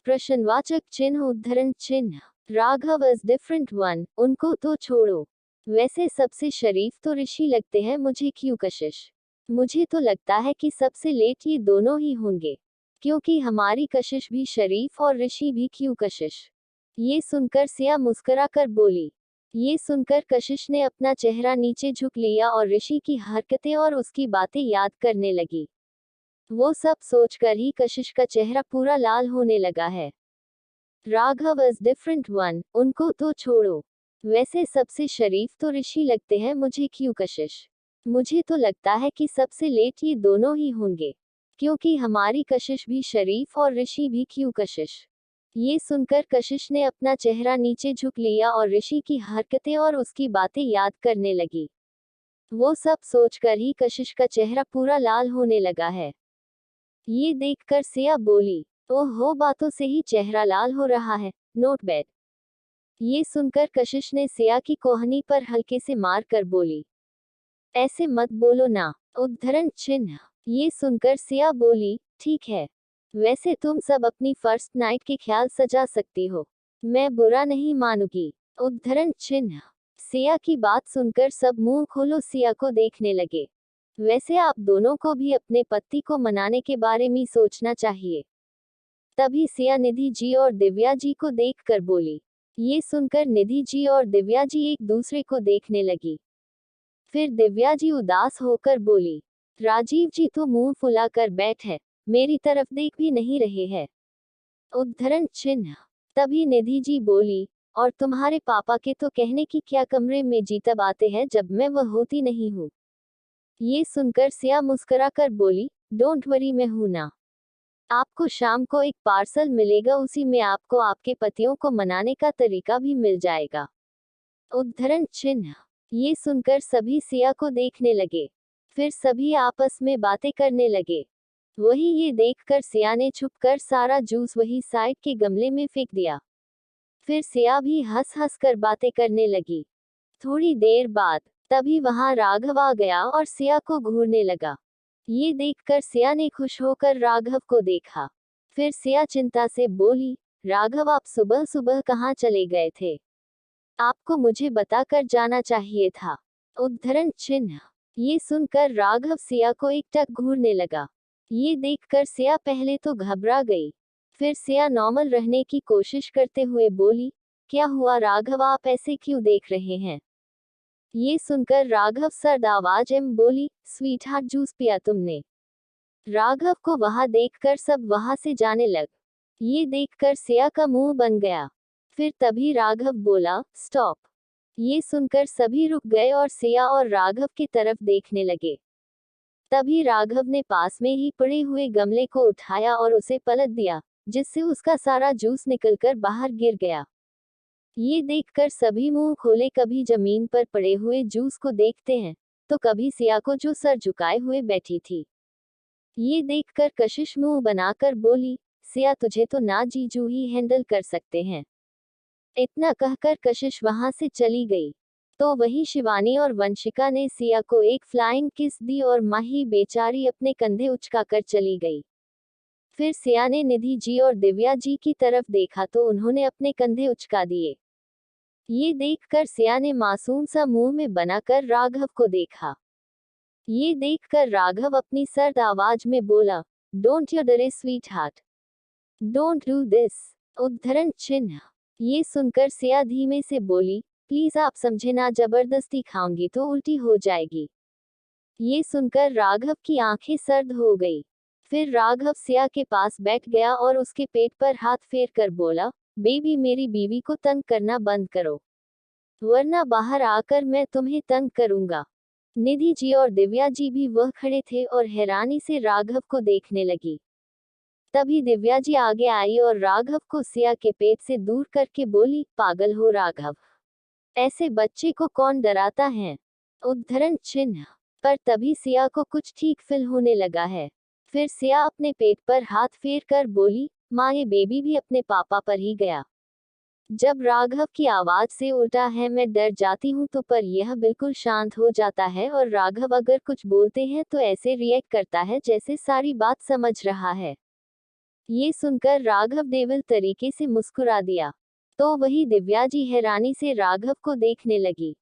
प्रश्नवाचक चिन्ह। उद्धरण चिन्ह। राघव इज डिफरेंट वन, उनको तो छोड़ो। वैसे सबसे शरीफ तो ऋषि लगते हैं मुझे। क्यों कशिश? मुझे तो लगता है कि सबसे लेट ये दोनों ही होंगे, क्योंकि हमारी कशिश भी शरीफ और ऋषि भी। क्यों कशिश? ये सुनकर सिया मुस्कुराकर बोली। ये सुनकर कशिश ने अपना चेहरा नीचे झुक लिया और ऋषि की हरकतें और उसकी बातें याद करने लगी। वो सब सोचकर ही कशिश का चेहरा पूरा लाल होने लगा है। राघव इज डिफरेंट वन, उनको तो छोड़ो। वैसे सबसे शरीफ तो ऋषि लगते हैं मुझे। क्यों कशिश? मुझे तो लगता है कि सबसे लेट ये दोनों ही होंगे, क्योंकि हमारी कशिश भी शरीफ और ऋषि भी। क्यों कशिश? ये सुनकर कशिश ने अपना चेहरा नीचे झुक लिया और ऋषि की हरकतें और उसकी बातें याद करने लगी। वो सब सोचकर ही कशिश का चेहरा पूरा लाल होने लगा है। ये देखकर सिया बोली, ओहो, बातों से ही चेहरा लाल हो रहा है। Note bad. ये सुनकर कशिश ने सिया की कोहनी पर हल्के से मार कर बोली, ऐसे मत बोलो ना। उद्धरण चिन्ह। ये सुनकर सिया बोली, ठीक है, वैसे तुम सब अपनी फर्स्ट नाइट के ख्याल सजा सकती हो, मैं बुरा नहीं मानूंगी। उद्धरण चिन्ह। सिया की बात सुनकर सब मुंह खोलो सिया को देखने लगे। वैसे आप दोनों को भी अपने पति को मनाने के बारे में सोचना चाहिए। तभी सिया निधि जी और दिव्या जी को देखकर बोली। ये सुनकर निधि जी और दिव्या जी एक दूसरे को देखने लगी। फिर दिव्या जी उदास होकर बोली, राजीव जी तो मुंह फुलाकर बैठे, मेरी तरफ देख भी नहीं रहे हैं। उद्धरण चिन्ह। तभी निधि जी बोली, और तुम्हारे पापा के तो कहने की क्या, कमरे में जी तब आते हैं जब मैं वह होती नहीं हूँ। ये सुनकर सिया मुस्कुराकर बोली, डोंट वरी, मैं हूं ना। आपको शाम को एक पार्सल मिलेगा, उसी में आपको आपके पतियों को मनाने का तरीका भी मिल जाएगा। उद्धरण चिन्ह। ये सुनकर सभी सिया को देखने लगे। फिर सभी आपस में बातें करने लगे। वही ये देखकर सिया ने छुपकर सारा जूस वही साइड के गमले में फेंक दिया। फिर सिया भी हंस हंस कर बातें करने लगी। थोड़ी देर बाद तभी वहां राघव आ गया और सिया को घूरने लगा। ये देखकर सिया ने खुश होकर राघव को देखा। फिर सिया चिंता से बोली, राघव, आप सुबह सुबह कहाँ चले गए थे? आपको मुझे बताकर जाना चाहिए था। उद्धरण चिन्ह। ये सुनकर राघव सिया को एकटक घूरने लगा। ये देखकर सिया पहले तो घबरा गई, फिर सिया नॉर्मल रहने की कोशिश करते हुए बोली, क्या हुआ राघव, आप ऐसे क्यों देख रहे हैं? ये सुनकर राघव सर्द आवाज में बोली, स्वीट हार्ट, जूस पिया तुमने? राघव को वहां देखकर सब वहां से जाने लग। ये देखकर सिया का मुंह बन गया। फिर तभी राघव बोला, स्टॉप। ये सुनकर सभी रुक गए और सिया और राघव की तरफ देखने लगे। तभी राघव ने पास में ही पड़े हुए गमले को उठाया और उसे पलट दिया, जिससे उसका सारा जूस निकलकर बाहर गिर गया। ये देखकर सभी मुंह खोले, कभी जमीन पर पड़े हुए जूस को देखते हैं, तो कभी सिया को जो सर झुकाए हुए बैठी थी। ये देखकर कशिश मुंह बनाकर बोली, सिया, तुझे तो ना जीजू ही हैंडल कर सकते हैं। इतना कहकर कशिश वहां से चली गई। तो वही शिवानी और वंशिका ने सिया को एक फ्लाइंग किस दी और माही बेचारी अपने कंधे उचकाकर चली गई। फिर सिया ने निधि जी और दिव्या जी की तरफ देखा तो उन्होंने अपने कंधे उचका दिए। ये देखकर सिया ने मासूम सा मुंह में बनाकर राघव को देखा। ये देखकर राघव अपनी सर्द आवाज में बोला, डोंट यू डरे sweet heart, don't do this. उद्धरण चिन्ह। ये सुनकर सिया धीमे से बोली, प्लीज आप समझे ना, जबरदस्ती खाऊंगी तो उल्टी हो जाएगी। ये सुनकर राघव की आंखें सर्द हो गई। फिर राघव सिया के पास बैठ गया और उसके पेट पर हाथ फेर कर बोला, बेबी मेरी बीवी को तंग करना बंद करो, वरना बाहर आकर मैं तुम्हें तंग करूंगा। निधि जी और दिव्या जी भी वह खड़े थे और हैरानी से राघव को देखने लगी। तभी दिव्या जी आगे आई और राघव को सिया के पेट से दूर करके बोली, पागल हो राघव, ऐसे बच्चे को कौन डराता है। उद्धरण चिन्ह। पर तभी सिया को कुछ ठीक फील होने लगा है। फिर सिया अपने पेट पर हाथ फेर कर बोली, माँ ये बेबी भी अपने पापा पर ही गया। जब राघव की आवाज से उल्टा है मैं डर जाती हूँ तो पर यह बिल्कुल शांत हो जाता है और राघव अगर कुछ बोलते हैं तो ऐसे रिएक्ट करता है जैसे सारी बात समझ रहा है। ये सुनकर राघव देविल तरीके से मुस्कुरा दिया। तो वही दिव्या जी हैरानी से राघव को देखने लगी।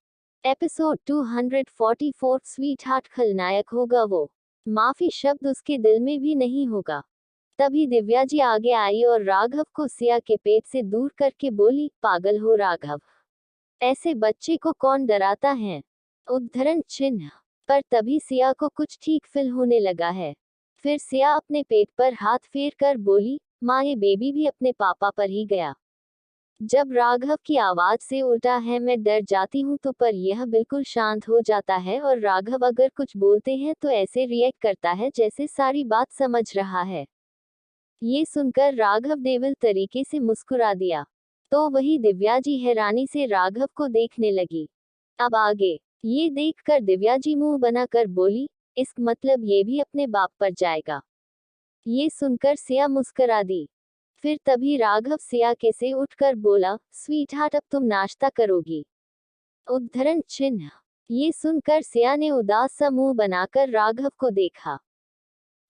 एपिसोड 244 स्वीट हार्ट खलनायक होगा वो, माफी शब्द उसके दिल में भी नहीं होगा। तभी दिव्या जी आगे आई और राघव को सिया के पेट से दूर करके बोली, पागल हो राघव, ऐसे बच्चे को कौन डराता है। उद्धरण चिन्ह। पर तभी सिया को कुछ ठीक फील होने लगा है। फिर सिया अपने पेट पर हाथ फेर कर बोली, माँ ये बेबी भी अपने पापा पर ही गया। जब राघव की आवाज से उल्टा है मैं डर जाती हूँ तो पर यह बिल्कुल शांत हो जाता है और राघव अगर कुछ बोलते हैं तो ऐसे रिएक्ट करता है जैसे सारी बात समझ रहा है। ये सुनकर राघव देविल तरीके से मुस्कुरा दिया। तो वही दिव्या जी हैरानी से राघव को देखने लगी। अब आगे। ये देखकर दिव्या जी मुंह बनाकर बोली, इसका मतलब ये भी अपने बाप पर जाएगा। ये सुनकर सिया मुस्कुरा दी। फिर तभी राघव सिया के से उठकर बोला, स्वीट हार्ट अब तुम नाश्ता करोगी। उद्धरण चिन्ह। ये सुनकर सिया ने उदास सा मुंह बनाकर राघव को देखा।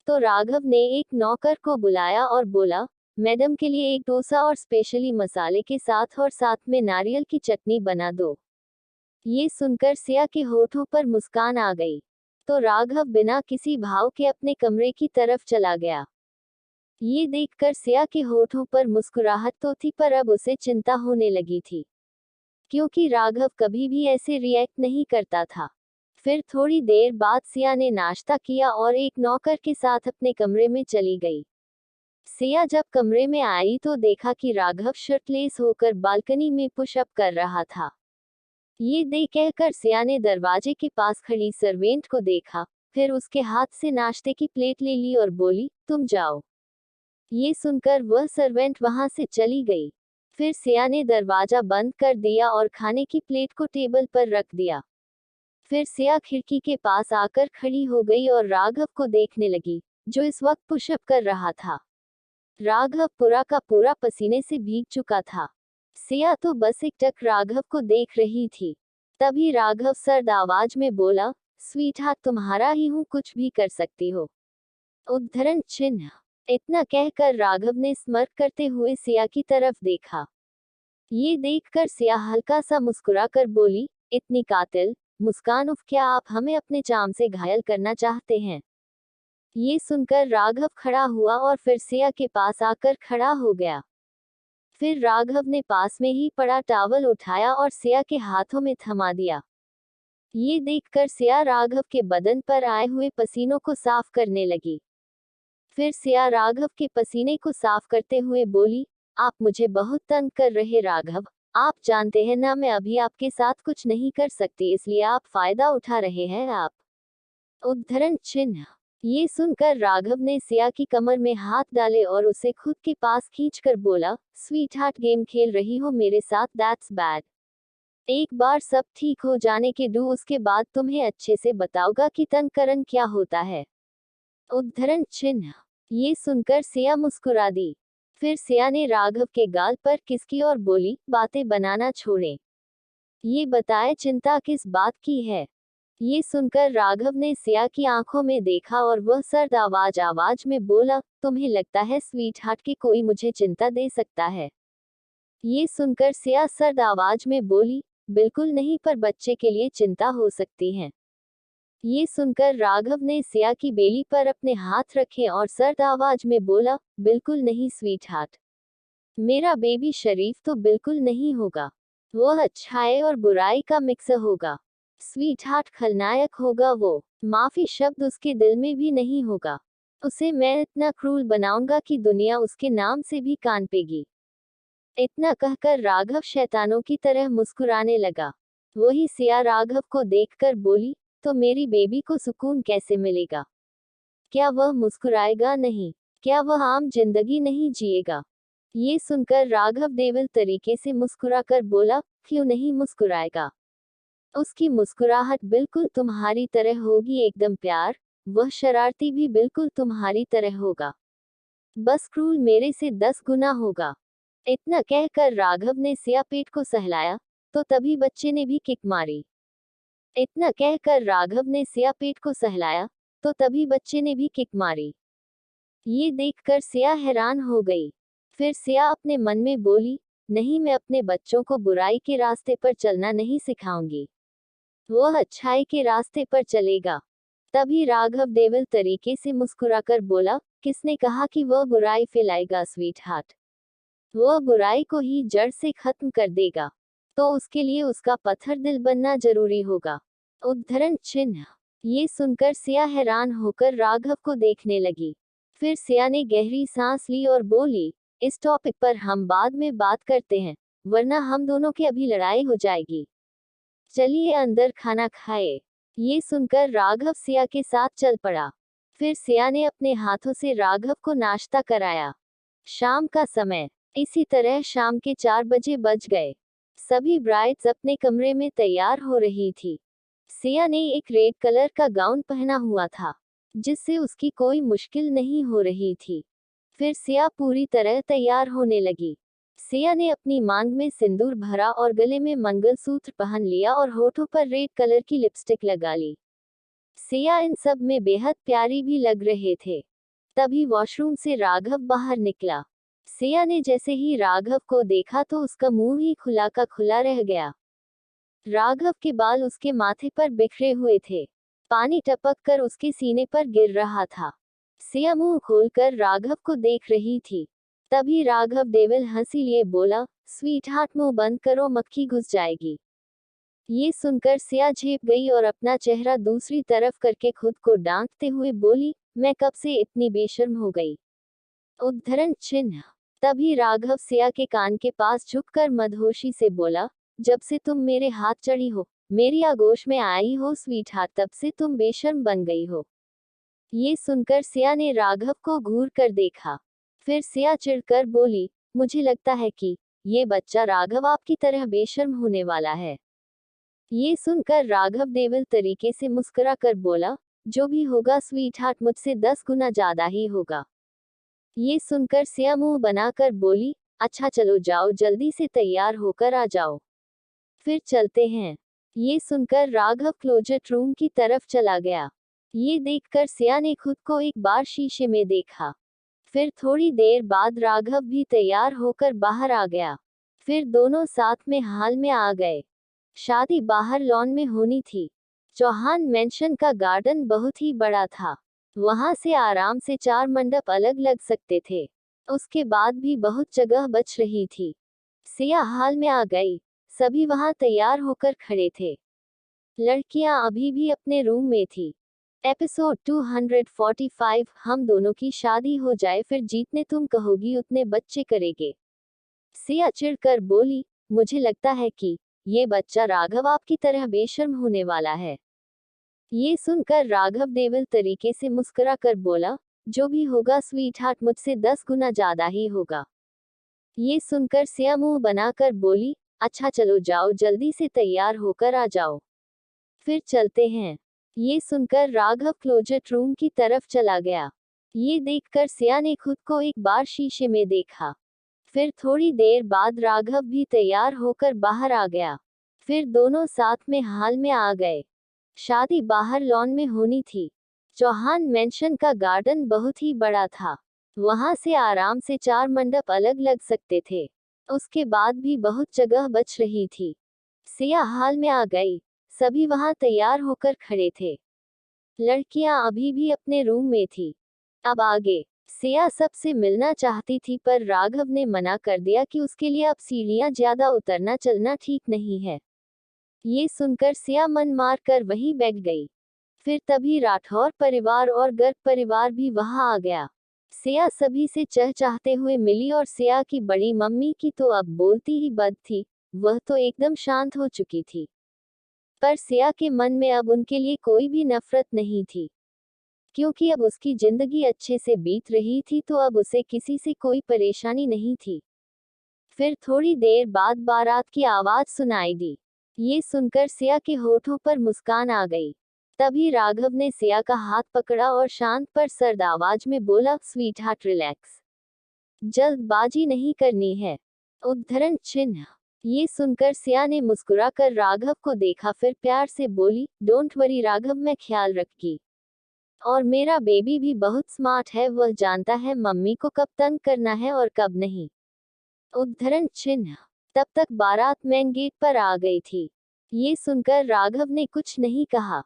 तो राघव ने एक नौकर को बुलाया और बोला, मैडम के लिए एक डोसा और स्पेशली मसाले के साथ और साथ में नारियल की चटनी बना दो। ये सुनकर सिया के होठों पर मुस्कान आ गई। तो राघव बिना किसी भाव के अपने कमरे की तरफ चला गया। ये देखकर सिया के होठों पर मुस्कुराहट तो थी पर अब उसे चिंता होने लगी थी, क्योंकि राघव कभी भी ऐसे रिएक्ट नहीं करता था। फिर थोड़ी देर बाद सिया ने नाश्ता किया और एक नौकर के साथ अपने कमरे में चली गई। सिया जब कमरे में आई तो देखा कि राघव शर्टलेस होकर बालकनी में पुशअप कर रहा था। ये देख कहकर सिया ने दरवाजे के पास खड़ी सर्वेंट को देखा, फिर उसके हाथ से नाश्ते की प्लेट ले ली और बोली, तुम जाओ। ये सुनकर वह सर्वेंट वहां से चली गई। फिर सिया ने दरवाजा बंद कर दिया और खाने की प्लेट को टेबल पर रख दिया। फिर सिया खिड़की के पास आकर खड़ी हो गई और राघव को देखने लगी, जो इस वक्त पुशअप कर रहा था। राघव पूरा का पूरा पसीने से भीग चुका था। सिया तो बस एकटक राघव को देख रही थी। तभी राघव सर्द आवाज में बोला, स्वीटहार्ट तुम्हारा ही हूँ, कुछ भी कर सकती हो। उद्धरण चिन्ह। इतना कहकर राघव ने स्मर्क करते हुए सिया की तरफ देखा। ये देखकर सिया हल्का सा मुस्कुरा कर बोली, इतनी कातिल मुस्कान, उफ, क्या आप हमें अपने चाम से घायल करना चाहते हैं। ये सुनकर राघव खड़ा हुआ और फिर सिया के पास आकर खड़ा हो गया। फिर राघव ने पास में ही पड़ा टॉवल उठाया और सिया के हाथों में थमा दिया। ये देखकर सिया राघव के बदन पर आए हुए पसीनों को साफ करने लगी। फिर सिया राघव के पसीने को साफ करते हुए बोली, आप मुझे बहुत तंग कर रहे राघव, आप जानते हैं ना मैं अभी आपके साथ कुछ नहीं कर सकती, इसलिए आप फायदा उठा रहे हैं आप। उद्धरण चिन्ह। ये सुनकर राघव ने सिया की कमर में हाथ डाले और उसे खुद के पास खींचकर बोला, स्वीटहार्ट गेम खेल रही हो मेरे साथ, दैट्स बैड। एक बार सब ठीक हो जाने के दो, उसके बाद तुम्हें अच्छे से बताऊंगा कि तंगकरण क्या होता है। उद्धरण चिन्ह। ये सुनकर सिया मुस्कुरा दी। फिर सिया ने राघव के गाल पर किस की और बोली, बातें बनाना छोड़ें, ये बताए चिंता किस बात की है। ये सुनकर राघव ने सिया की आंखों में देखा और वह सर्द आवाज में बोला, तुम्हें लगता है स्वीट हार्ट कि कोई मुझे चिंता दे सकता है? ये सुनकर सिया सर्द आवाज में बोली, बिल्कुल नहीं, पर बच्चे के लिए चिंता हो सकती है। ये सुनकर राघव ने सिया की बेली पर अपने हाथ रखे और सर्द आवाज में बोला, बिल्कुल नहीं स्वीट हार्ट, मेरा बेबी शरीफ तो बिल्कुल नहीं होगा। वह अच्छाई और बुराई का मिक्स होगा। स्वीट हार्ट खलनायक होगा वो। माफी शब्द उसके दिल में भी नहीं होगा। उसे मैं इतना क्रूर बनाऊंगा कि दुनिया उसके नाम से भी कांपेगी। इतना कहकर राघव शैतानों की तरह मुस्कुराने लगा। वही सिया राघव को देखकर बोली, तो मेरी बेबी को सुकून कैसे मिलेगा? क्या वह मुस्कुराएगा नहीं? क्या वह आम जिंदगी नहीं जिएगा? ये सुनकर राघव देवल तरीके से मुस्कुराकर बोला, क्यों नहीं मुस्कुराएगा? उसकी मुस्कुराहट बिल्कुल तुम्हारी तरह होगी, एकदम प्यार। वह शरारती भी बिल्कुल तुम्हारी तरह होगा, बस क्रूर मेरे से 10 गुना होगा। इतना कहकर राघव ने सिया पेट को सहलाया, तो तभी बच्चे ने भी किक मारी। इतना कहकर राघव ने सिया पेट को सहलाया, तो तभी बच्चे ने भी किक मारी। ये देखकर सिया हैरान हो गई। फिर सिया अपने मन में बोली, नहीं, मैं अपने बच्चों को बुराई के रास्ते पर चलना नहीं सिखाऊंगी, वह अच्छाई के रास्ते पर चलेगा। तभी राघव देवल तरीके से मुस्कुराकर बोला, किसने कहा कि वह बुराई फैलाएगा स्वीट हार्ट? वह बुराई को ही जड़ से खत्म कर देगा, तो उसके लिए उसका पत्थर दिल बनना जरूरी होगा। उद्धरण चिन्ह। ये सुनकर सिया हैरान होकर राघव को देखने लगी। फिर सिया ने गहरी सांस ली और बोली, इस टॉपिक पर हम बाद में बात करते हैं, वरना हम दोनों की अभी लड़ाई हो जाएगी। चलिए अंदर खाना खाए। ये सुनकर राघव सिया के साथ चल पड़ा। फिर सिया ने अपने हाथों से राघव को नाश्ता कराया। शाम का समय। इसी तरह शाम के 4 बजे बज गए। सभी ब्राइड्स अपने कमरे में तैयार हो रही थी। सिया ने एक रेड कलर का गाउन पहना हुआ था, जिससे उसकी कोई मुश्किल नहीं हो रही थी। फिर सिया पूरी तरह तैयार होने लगी। सिया ने अपनी मांग में सिंदूर भरा और गले में मंगलसूत्र पहन लिया और होठों पर रेड कलर की लिपस्टिक लगा ली। सिया इन सब में बेहद प्यारी भी लग रहे थे। तभी वॉशरूम से राघव बाहर निकला। सिया ने जैसे ही राघव को देखा तो उसका मुंह ही खुला का खुला रह गया। राघव के बाल उसके माथे पर बिखरे हुए थे। पानी टपक कर उसके सीने पर गिर रहा था। सिया मुंह खोलकर राघव को देख रही थी। तभी राघव देवल हंसी लिए बोला, स्वीट हार्ट, मुंह बंद करो, मक्खी घुस जाएगी। ये सुनकर सिया झेप गई और अपना चेहरा दूसरी तरफ करके खुद को डांटते हुए बोली, मैं कब से इतनी बेशर्म हो गई। उद्धरण चिन्ह। तभी राघव सिया के कान के पास झुककर मदहोशी से बोला, जब से तुम मेरे हाथ चढ़ी हो, मेरी आगोश में आई हो स्वीट हार्ट, तब से तुम बेशर्म बन गई हो। ये सुनकर सिया ने राघव को घूर कर देखा। फिर सिया चिढ़कर बोली, मुझे लगता है कि ये बच्चा राघव आपकी तरह बेशर्म होने वाला है। ये सुनकर राघव देवल तरीके से मुस्कुरा कर बोला, जो भी होगा स्वीट हार्ट, मुझसे 10 गुना ज्यादा ही होगा। ये सुनकर सिया मुंह बनाकर बोली, अच्छा चलो जाओ, जल्दी से तैयार होकर आ जाओ, फिर चलते हैं। ये सुनकर राघव क्लोजेट रूम की तरफ चला गया। ये देखकर सिया ने खुद को एक बार शीशे में देखा। फिर थोड़ी देर बाद राघव भी तैयार होकर बाहर आ गया। फिर दोनों साथ में हॉल में आ गए। शादी बाहर लॉन में होनी थी। चौहान मेंशन का गार्डन बहुत ही बड़ा था। वहां से आराम से 4 मंडप अलग लग सकते थे। उसके बाद भी बहुत जगह बच रही थी। सिया हॉल में आ गई। सभी वहां तैयार होकर खड़े थे। लड़कियां अभी भी अपने रूम में थी। एपिसोड 245। हम दोनों की शादी हो जाए, फिर जितने तुम कहोगी उतने बच्चे करेंगे। सिया चिढ़कर बोली, मुझे लगता है कि ये बच्चा राघव आपकी तरह बेशर्म होने वाला है। ये सुनकर राघव देवल तरीके से मुस्कुरा कर बोला, जो भी होगा स्वीट हार्ट, मुझसे 10 गुना ज्यादा ही होगा। ये सुनकर सिया मुंह बनाकर बोली, अच्छा चलो जाओ, जल्दी से तैयार होकर आ जाओ, फिर चलते हैं। ये सुनकर राघव क्लोजेट रूम की तरफ चला गया। ये देखकर सिया ने खुद को एक बार शीशे में देखा। फिर थोड़ी देर बाद राघव भी तैयार होकर बाहर आ गया। फिर दोनों साथ में हॉल में आ गए। शादी बाहर लॉन में होनी थी। चौहान मेंशन का गार्डन बहुत ही बड़ा था। वहां से आराम से 4 मंडप अलग लग सकते थे। उसके बाद भी बहुत जगह बच रही थी। सिया हाल में आ गई। सभी वहां तैयार होकर खड़े थे। लड़कियां अभी भी अपने रूम में थी। अब आगे। सिया सबसे मिलना चाहती थी पर राघव ने मना कर दिया कि उसके लिए अब सीढ़ियां ज्यादा उतरना चलना ठीक नहीं है। ये सुनकर सिया मन मार कर वहीं बैठ गई। फिर तभी राठौर परिवार और गर्ग परिवार भी वहां आ गया। सिया सभी से चहचहाते हुए मिली और सिया की बड़ी मम्मी की तो अब बोलती ही बंद थी। वह तो एकदम शांत हो चुकी थी। पर सिया के मन में अब उनके लिए कोई भी नफरत नहीं थी। क्योंकि अब उसकी जिंदगी अच्छे से बीत रही थी तो अब उसे किसी से कोई परेशानी नहीं थी। फिर थोड़ी देर बाद बारात की आवाज सुनाई दी। ये सुनकर सिया के होठों पर मुस्कान आ गई। तभी राघव ने सिया का हाथ पकड़ा और शांत पर सर्द आवाज में बोला, स्वीट हार्ट रिलैक्स, जल्दबाजी नहीं करनी है। उद्धरण चिन्ह। ये सुनकर सिया ने मुस्कुराकर राघव को देखा, फिर प्यार से बोली, डोंट वरी राघव, मैं ख्याल रखूंगी। और मेरा बेबी भी बहुत स्मार्ट है, वह जानता है मम्मी को कब तंग करना है और कब नहीं। उद्धरण चिन्ह। तब तक बारात मेन गेट पर आ गई थी। ये सुनकर राघव ने कुछ नहीं कहा।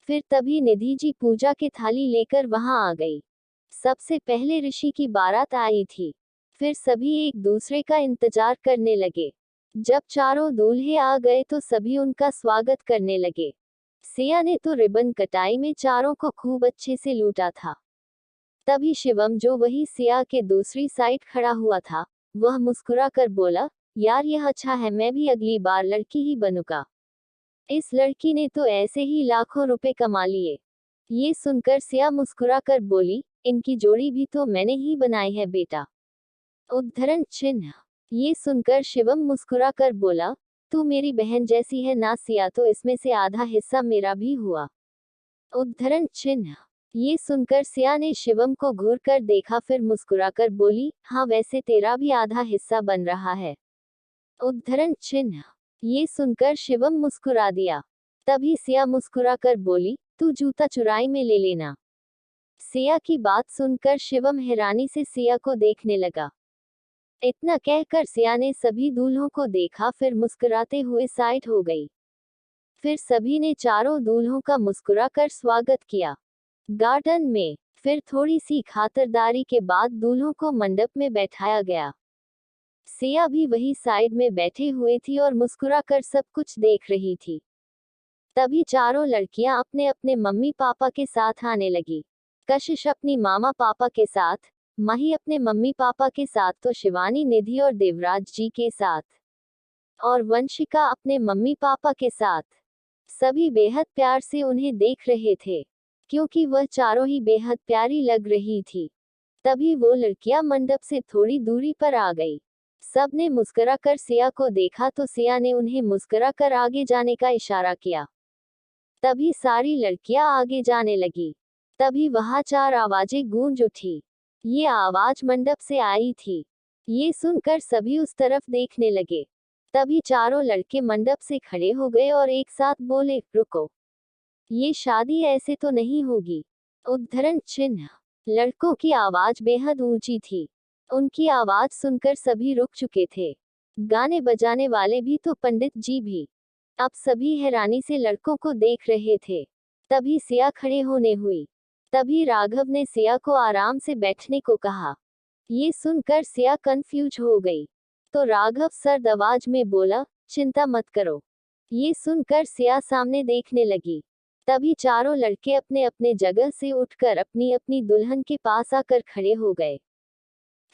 फिर तभी निधि जी पूजा की थाली लेकर वहां आ गई। सबसे पहले ऋषि की बारात आई थी। फिर सभी एक दूसरे का इंतजार करने लगे। जब चारों दूल्हे आ गए तो सभी उनका स्वागत करने लगे। सिया ने तो रिबन कटाई में चारों को खूब अच्छे से लूटा था। तभी शिवम, जो वही सिया के दूसरी साइड खड़ा हुआ था, वह मुस्कुरा कर बोला, यार यह अच्छा है, मैं भी अगली बार लड़की ही बनूंगा। इस लड़की ने तो ऐसे ही लाखों रुपए कमा लिए। ये सुनकर सिया मुस्कुरा कर बोली, इनकी जोड़ी भी तो मैंने ही बनाई है बेटा। उद्धरण चिन्ह। ये सुनकर शिवम मुस्कुरा कर बोला, तू मेरी बहन जैसी है ना सिया, तो इसमें से आधा हिस्सा मेरा भी हुआ। उद्धरण चिन्ह। ये सुनकर सिया ने शिवम को घूर कर देखा, फिर मुस्कुराकर बोली, हाँ वैसे तेरा भी आधा हिस्सा बन रहा है। उद्धरण चिन्ह। ये सुनकर शिवम मुस्कुरा दिया। तभी सिया मुस्कुराकर बोली, तू जूता चुराई में ले लेना। सिया की बात सुनकर शिवम हैरानी से सिया को देखने लगा। इतना कहकर सिया ने सभी दूल्हों को देखा, फिर मुस्कुराते हुए साइड हो गई। फिर सभी ने चारों दूल्हों का मुस्कुराकर स्वागत किया। गार्डन में। फिर थोड़ी सी खातिरदारी के बाद दूल्हों को मंडप में बैठाया गया। सिया भी वही साइड में बैठे हुए थी और मुस्कुराकर सब कुछ देख रही थी। तभी चारों लड़कियां अपने अपने मम्मी पापा के साथ आने लगी। कशिश अपनी मामा पापा के साथ, माही अपने मम्मी पापा के साथ, तो शिवानी, निधि और देवराज जी के साथ, और वंशिका अपने मम्मी पापा के साथ। सभी बेहद प्यार से उन्हें देख रहे थे, क्योंकि वह चारों ही बेहद प्यारी लग रही थी। तभी वो लड़कियां मंडप से थोड़ी दूरी पर आ गई। सबने मुस्कुराकर सिया को देखा तो सिया ने उन्हें मुस्कुराकर आगे जाने का इशारा किया। तभी सारी लड़कियां आगे जाने लगी। तभी वहां 4 आवाजें गूंज उठी। ये आवाज मंडप से आई थी। ये सुनकर सभी उस तरफ देखने लगे। तभी चारों लड़के मंडप से खड़े हो गए और एक साथ बोले, रुको, ये शादी ऐसे तो नहीं होगी। उद्धरण चिन्ह। लड़कों की आवाज बेहद ऊंची थी। उनकी आवाज सुनकर सभी रुक चुके थे। गाने बजाने वाले भी तो पंडित जी भी। अब सभी हैरानी से लड़कों को देख रहे थे। तभी सिया खड़े होने हुई। तभी राघव ने सिया को आराम से बैठने को कहा। ये सुनकर सिया कंफ्यूज हो गई। तो राघव सर्द आवाज में बोला, चिंता मत करो। ये सुनकर सिया सामने देखने लगी। तभी चारों लड़के अपने अपने जगह से उठकर अपनी अपनी दुल्हन के पास आकर खड़े हो गए।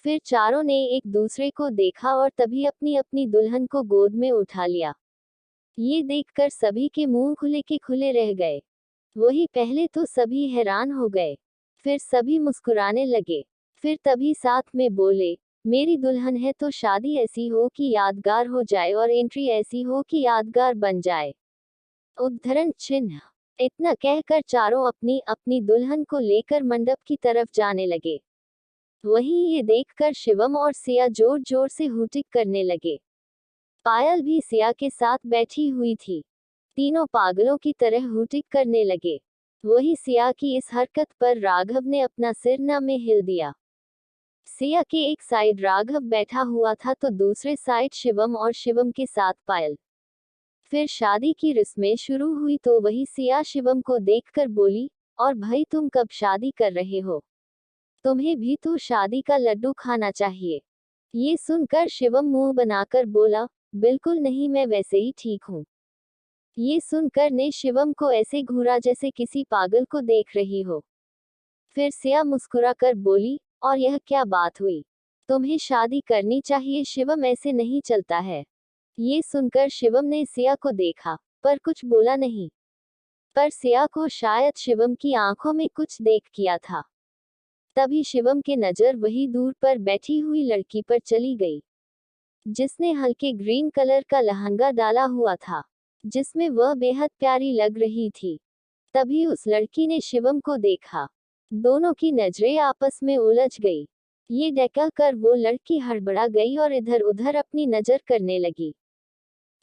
फिर चारों ने एक दूसरे को देखा और तभी अपनी अपनी दुल्हन को गोद में उठा लिया। ये देखकर सभी के मुंह खुले के खुले रह गए। वही पहले तो सभी हैरान हो गए। फिर सभी मुस्कुराने लगे। फिर तभी साथ में बोले, मेरी दुल्हन है तो शादी ऐसी हो कि यादगार हो जाए और एंट्री ऐसी हो कि यादगार बन जाए। उद्धरण चिन्ह। इतना कहकर चारों अपनी अपनी दुल्हन को लेकर मंडप की तरफ जाने लगे। वहीं ये देखकर शिवम और सिया जोर जोर से हुटिक करने लगे। पायल भी सिया के साथ बैठी हुई थी। तीनों पागलों की तरह हुटिक करने लगे। वही सिया की इस हरकत पर राघव ने अपना सिर न में हिल दिया। सिया के एक साइड राघव बैठा हुआ था तो दूसरे साइड शिवम और शिवम के साथ पायल। फिर शादी की रस्में शुरू हुई तो वही सिया शिवम को देखकर बोली, और भाई तुम कब शादी कर रहे हो? तुम्हें भी तो शादी का लड्डू खाना चाहिए। ये सुनकर शिवम मुंह बनाकर बोला, बिल्कुल नहीं, मैं वैसे ही ठीक हूँ। ये सुनकर ने शिवम को ऐसे घूरा जैसे किसी पागल को देख रही हो। फिर सिया मुस्कुराकर बोली, और यह क्या बात हुई? तुम्हें शादी करनी चाहिए शिवम, ऐसे नहीं चलता है। ये सुनकर शिवम ने सिया को देखा, पर कुछ बोला नहीं। पर सिया को शायद शिवम की आंखों में कुछ देख किया था। तभी शिवम की नजर वही दूर पर बैठी हुई लड़की पर चली गई, जिसने हल्के ग्रीन कलर का लहंगा डाला हुआ था, जिसमें वह बेहद प्यारी लग रही थी। तभी उस लड़की ने शिवम को देखा। दोनों की नजरें आपस में उलझ गई। ये देखकर वो लड़की हड़बड़ा गई और इधर उधर अपनी नजर करने लगी।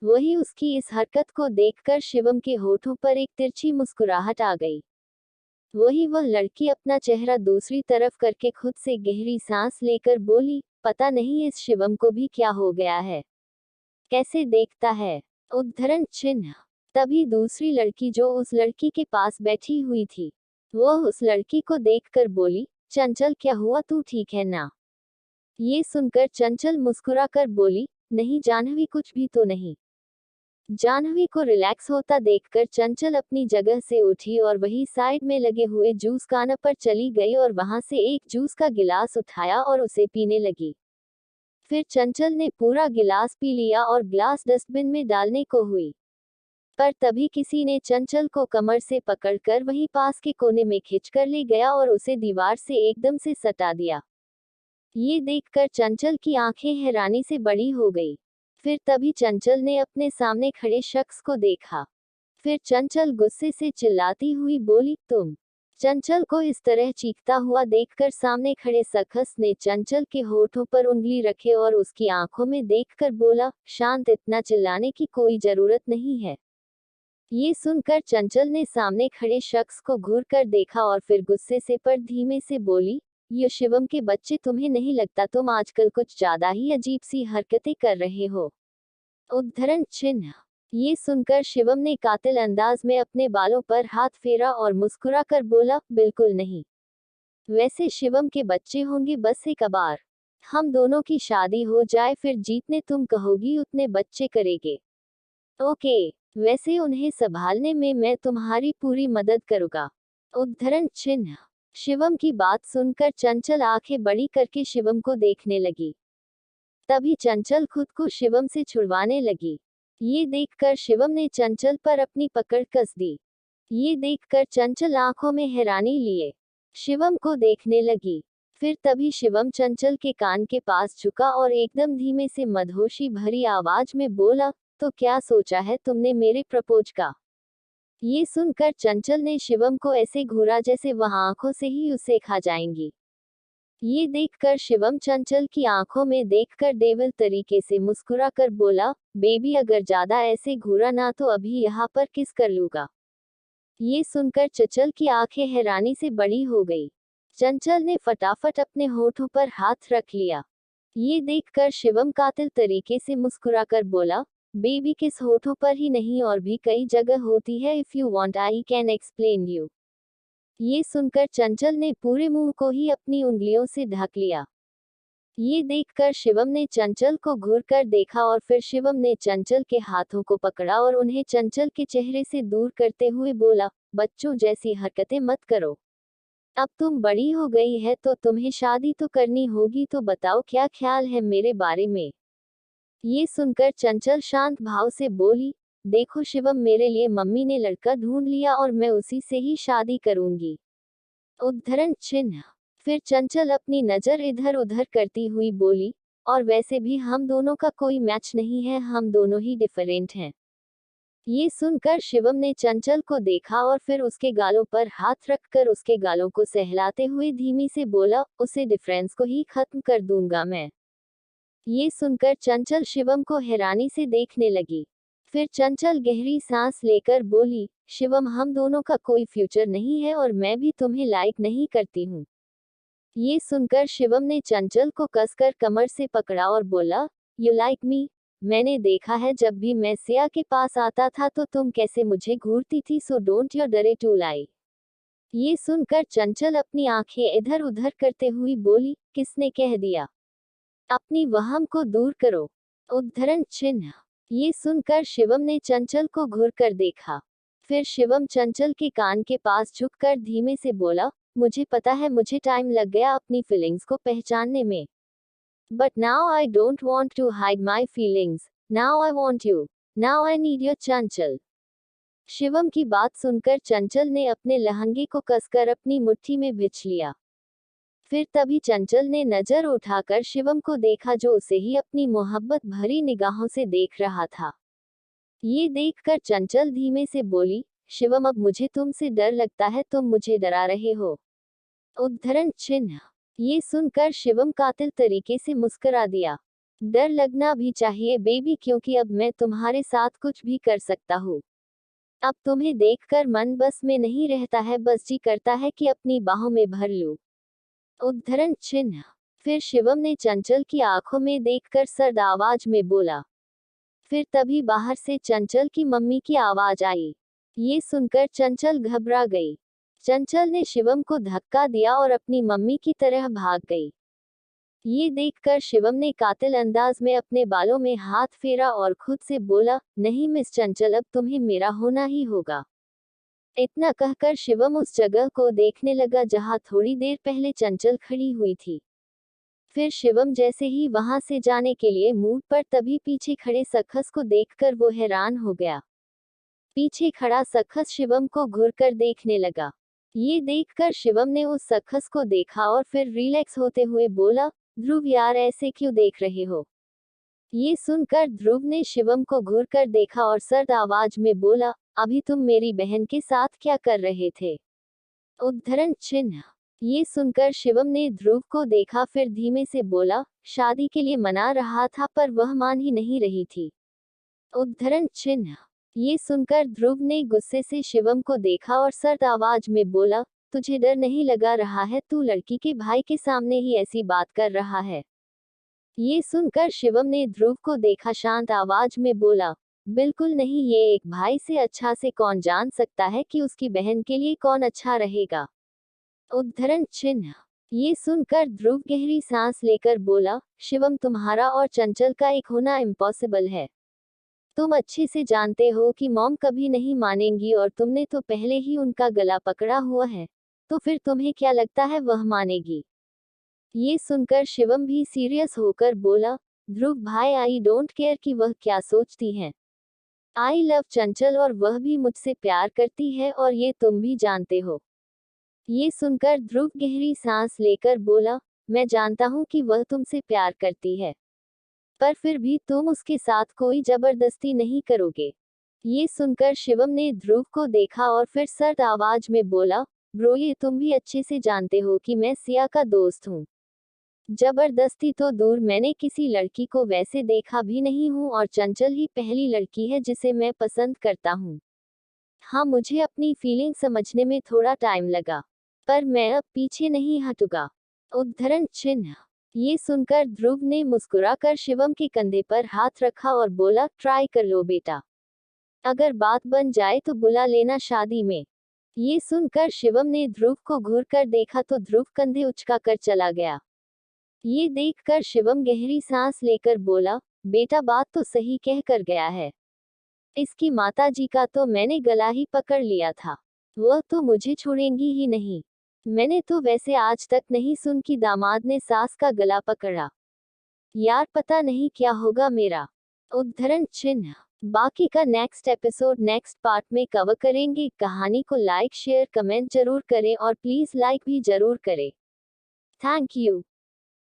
वही उसकी इस हरकत को देखकर शिवम के होठों पर एक तिरछी मुस्कुराहट आ गई। वही वह लड़की अपना चेहरा दूसरी तरफ करके खुद से गहरी सांस लेकर बोली, पता नहीं इस शिवम को भी क्या हो गया है, कैसे देखता है। उद्धरण चिन्ह। तभी दूसरी लड़की जो उस लड़की के पास बैठी हुई थी, वह उस लड़की को देखकर बोली, चंचल क्या हुआ, तू ठीक है ना? ये सुनकर चंचल मुस्कुराकर बोली, नहीं जाह्नवी, कुछ भी तो नहीं। जाह्नवी को रिलैक्स होता देखकर चंचल अपनी जगह से उठी और वही साइड में लगे हुए जूस काना पर चली गई और वहां से एक जूस का गिलास उठाया और उसे पीने लगी। फिर चंचल ने पूरा गिलास पी लिया और ग्लास डस्टबिन में डालने को हुई। पर तभी किसी ने चंचल को कमर से पकड़कर वहीं पास के कोने में खींचकर ले गया और उसे दीवार से एकदम से सटा दिया। ये देखकर चंचल की आंखें हैरानी से बड़ी हो गई। फिर तभी चंचल ने अपने सामने खड़े शख्स को देखा। फिर चंचल गुस्से से चिल्लाती हुई बोली, तुम। चंचल को इस तरह चीखता हुआ देखकर सामने खड़े शख्स ने चंचल के होठों पर उंगली रखे और उसकी आंखों में देखकर बोला, शांत, इतना चिल्लाने की कोई जरूरत नहीं है। ये सुनकर चंचल ने सामने खड़े शख्स को घूर कर देखा और फिर गुस्से से पर धीमे से बोली, ये शिवम के बच्चे, तुम्हें नहीं लगता तुम आजकल कुछ ज्यादा ही अजीब सी हरकतें कर रहे हो? उद्धरण चिन्ह। ये सुनकर शिवम ने कातिल अंदाज में अपने बालों पर हाथ फेरा और मुस्कुराकर बोला, बिल्कुल नहीं। वैसे शिवम के बच्चे होंगे बस एक बार हम दोनों की शादी हो जाए, फिर जितने तुम कहोगी उतने बच्चे करेंगे। ओके, वैसे उन्हें संभालने में मैं तुम्हारी पूरी मदद करूंगा। उद्धरण चिन्ह। शिवम की बात सुनकर चंचल आंखें बड़ी करके शिवम को देखने लगी। तभी चंचल खुद को शिवम से छुड़वाने लगी। ये देखकर शिवम ने चंचल पर अपनी पकड़ कस दी। ये देखकर चंचल आंखों में हैरानी लिए शिवम को देखने लगी। फिर तभी शिवम चंचल के कान के पास झुका और एकदम धीमे से मदहोशी भरी आवाज में बोला, तो क्या सोचा है तुमने मेरे प्रपोज का? ये सुनकर चंचल ने शिवम को ऐसे घूरा जैसे वह आंखों से ही उसे खा जाएंगी। ये देखकर शिवम चंचल की आंखों में देखकर डेविल तरीके से मुस्कुराकर बोला, बेबी अगर ज्यादा ऐसे घूरा ना तो अभी यहाँ पर किस कर लूंगा। ये सुनकर चंचल की आंखें हैरानी से बड़ी हो गई। चंचल ने फटाफट अपने होठों पर हाथ रख लिया। ये देखकर शिवम कातिल तरीके से मुस्कुराकर बोला, बेबी किस होठों पर ही नहीं और भी कई जगह होती है, if you want I can explain you. ये सुनकर चंचल ने पूरे मुंह को ही अपनी उंगलियों से ढक लिया। ये देखकर शिवम ने चंचल को घूर कर देखा और फिर शिवम ने चंचल के हाथों को पकड़ा और उन्हें चंचल के चेहरे से दूर करते हुए बोला, बच्चों जैसी हरकतें मत करो। अब तुम बड़ी हो गई है तो तुम्हें शादी तो करनी होगी, तो बताओ क्या ख्याल है मेरे बारे में? ये सुनकर चंचल शांत भाव से बोली, देखो शिवम, मेरे लिए मम्मी ने लड़का ढूंढ लिया और मैं उसी से ही शादी करूंगी। उद्धरण चिन्ह। फिर चंचल अपनी नजर इधर उधर करती हुई बोली, और वैसे भी हम दोनों का कोई मैच नहीं है, हम दोनों ही डिफरेंट हैं। ये सुनकर शिवम ने चंचल को देखा और फिर उसके गालों पर हाथ रखकर उसके गालों को सहलाते हुए धीमी से बोला, उसे डिफरेंस को ही खत्म कर दूंगा मैं। ये सुनकर चंचल शिवम को हैरानी से देखने लगी। फिर चंचल गहरी सांस लेकर बोली, शिवम हम दोनों का कोई फ्यूचर नहीं है और मैं भी तुम्हें लाइक नहीं करती हूँ। ये सुनकर शिवम ने चंचल को कसकर कमर से पकड़ा और बोला, यू लाइक मी? मैंने देखा है जब भी मैं सिया के पास आता था तो तुम कैसे मुझे घूरती थी, सो डोंट यू डरे टू लाई। ये सुनकर चंचल अपनी आंखें इधर उधर करते हुई बोली, किसने कह दिया? अपनी वहम को दूर करो। उद्धरण चिन्ह। ये सुनकर शिवम ने चंचल को घूर कर देखा। फिर शिवम चंचल के कान के पास झुककर धीमे से बोला, मुझे पता है मुझे टाइम लग गया अपनी फीलिंग्स को पहचानने में, but now I don't want to hide my feelings, now I want you, now I need your Chanchal. Shivam की बात सुनकर चंचल ने अपने लहंगे को कसकर अपनी मुट्ठी में बिछ लिया। फिर तभी चंचल ने नजर उठाकर शिवम को देखा जो उसे ही अपनी मोहब्बत भरी निगाहों से देख रहा था। ये देखकर चंचल धीमे से बोली, शिवम अब मुझे तुमसे डर लगता है, तुम मुझे डरा रहे हो। उद्धरण चिन्ह। ये सुनकर शिवम कातिल तरीके से मुस्कुरा दिया। डर लगना भी चाहिए बेबी, क्योंकि अब मैं तुम्हारे साथ कुछ भी कर सकता हूँ। अब तुम्हें देखकर मन बस में नहीं रहता है, बस जी करता है कि अपनी बाहों में भर लूं। उद्धरण चिन्ह। फिर शिवम ने चंचल की आंखों में देखकर सर्द आवाज में बोला। फिर तभी बाहर से चंचल की मम्मी की आवाज आई। ये सुनकर चंचल घबरा गई। चंचल ने शिवम को धक्का दिया और अपनी मम्मी की तरह भाग गई। ये देखकर शिवम ने कातिल अंदाज में अपने बालों में हाथ फेरा और खुद से बोला, नहीं मिस चंचल, अब तुम्हें मेरा होना ही होगा। इतना कहकर शिवम उस जगह को देखने लगा जहां थोड़ी देर पहले चंचल खड़ी हुई थी। फिर शिवम जैसे ही वहां से जाने के लिए मुड़ पर तभी पीछे खड़े शख्स को देखकर वो हैरान हो गया। पीछे खड़ा शख्स शिवम को घूरकर देखने लगा। ये देखकर शिवम ने उस शख्स को देखा और फिर रिलैक्स होते हुए बोला, ध्रुव यार ऐसे क्यों देख रहे हो? ये सुनकर ध्रुव ने शिवम को घूरकर देखा और सर्द आवाज में बोला, अभी तुम मेरी बहन के साथ क्या कर रहे थे? उद्धरण चिन्ह। ये सुनकर शिवम ने ध्रुव को देखा, फिर धीमे से बोला, शादी के लिए मना रहा था पर वह मान ही नहीं रही थी। उद्धरण चिन्ह। ये सुनकर ध्रुव ने गुस्से से शिवम को देखा और सर्द आवाज में बोला, तुझे डर नहीं लगा रहा है? तू लड़की के भाई के सामने ही ऐसी बात कर रहा है। ये सुनकर शिवम ने ध्रुव को देखा, शांत आवाज में बोला, बिल्कुल नहीं, ये एक भाई से अच्छा से कौन जान सकता है कि उसकी बहन के लिए कौन अच्छा रहेगा। उद्धरण चिन्ह। ये सुनकर ध्रुव गहरी सांस लेकर बोला, शिवम तुम्हारा और चंचल का एक होना इम्पॉसिबल है। तुम अच्छे से जानते हो कि मॉम कभी नहीं मानेंगी और तुमने तो पहले ही उनका गला पकड़ा हुआ है, तो फिर तुम्हें क्या लगता है वह मानेगी? ये सुनकर शिवम भी सीरियस होकर बोला, ध्रुव भाई आई डोंट केयर कि वह क्या सोचती हैं। आई लव चंचल और वह भी मुझसे प्यार करती है और ये तुम भी जानते हो। ये सुनकर ध्रुव गहरी सांस लेकर बोला, मैं जानता हूँ कि वह तुमसे प्यार करती है, पर फिर भी तुम उसके साथ कोई जबरदस्ती नहीं करोगे। ये सुनकर शिवम ने ध्रुव को देखा और फिर सर्द आवाज में बोला, ब्रो ये तुम भी अच्छे से जानते हो कि मैं सिया का दोस्त हूँ। जबरदस्ती तो दूर, मैंने किसी लड़की को वैसे देखा भी नहीं हूँ और चंचल ही पहली लड़की है जिसे मैं पसंद करता हूँ। हाँ मुझे अपनी फीलिंग समझने में थोड़ा टाइम लगा, पर मैं अब पीछे नहीं हटूंगा। उद्धरण चिन्ह। ये सुनकर ध्रुव ने मुस्कुराकर शिवम के कंधे पर हाथ रखा और बोला, ट्राई कर लो बेटा, अगर बात बन जाए तो बुला लेना शादी में। ये सुनकर शिवम ने ध्रुव को घूरकर देखा तो ध्रुव कंधे उचकाकर चला गया। ये देखकर शिवम गहरी सांस लेकर बोला, बेटा बात तो सही कह कर गया है। इसकी माताजी का तो मैंने गला ही पकड़ लिया था, वह तो मुझे छोड़ेंगी ही नहीं। मैंने तो वैसे आज तक नहीं सुन कि दामाद ने सास का गला पकड़ा। यार पता नहीं क्या होगा मेरा। उद्धरण चिन्ह। बाकी का नेक्स्ट एपिसोड नेक्स्ट पार्ट में कवर करेंगे। कहानी को लाइक शेयर कमेंट जरूर करें और प्लीज लाइक भी जरूर करें। Thank you.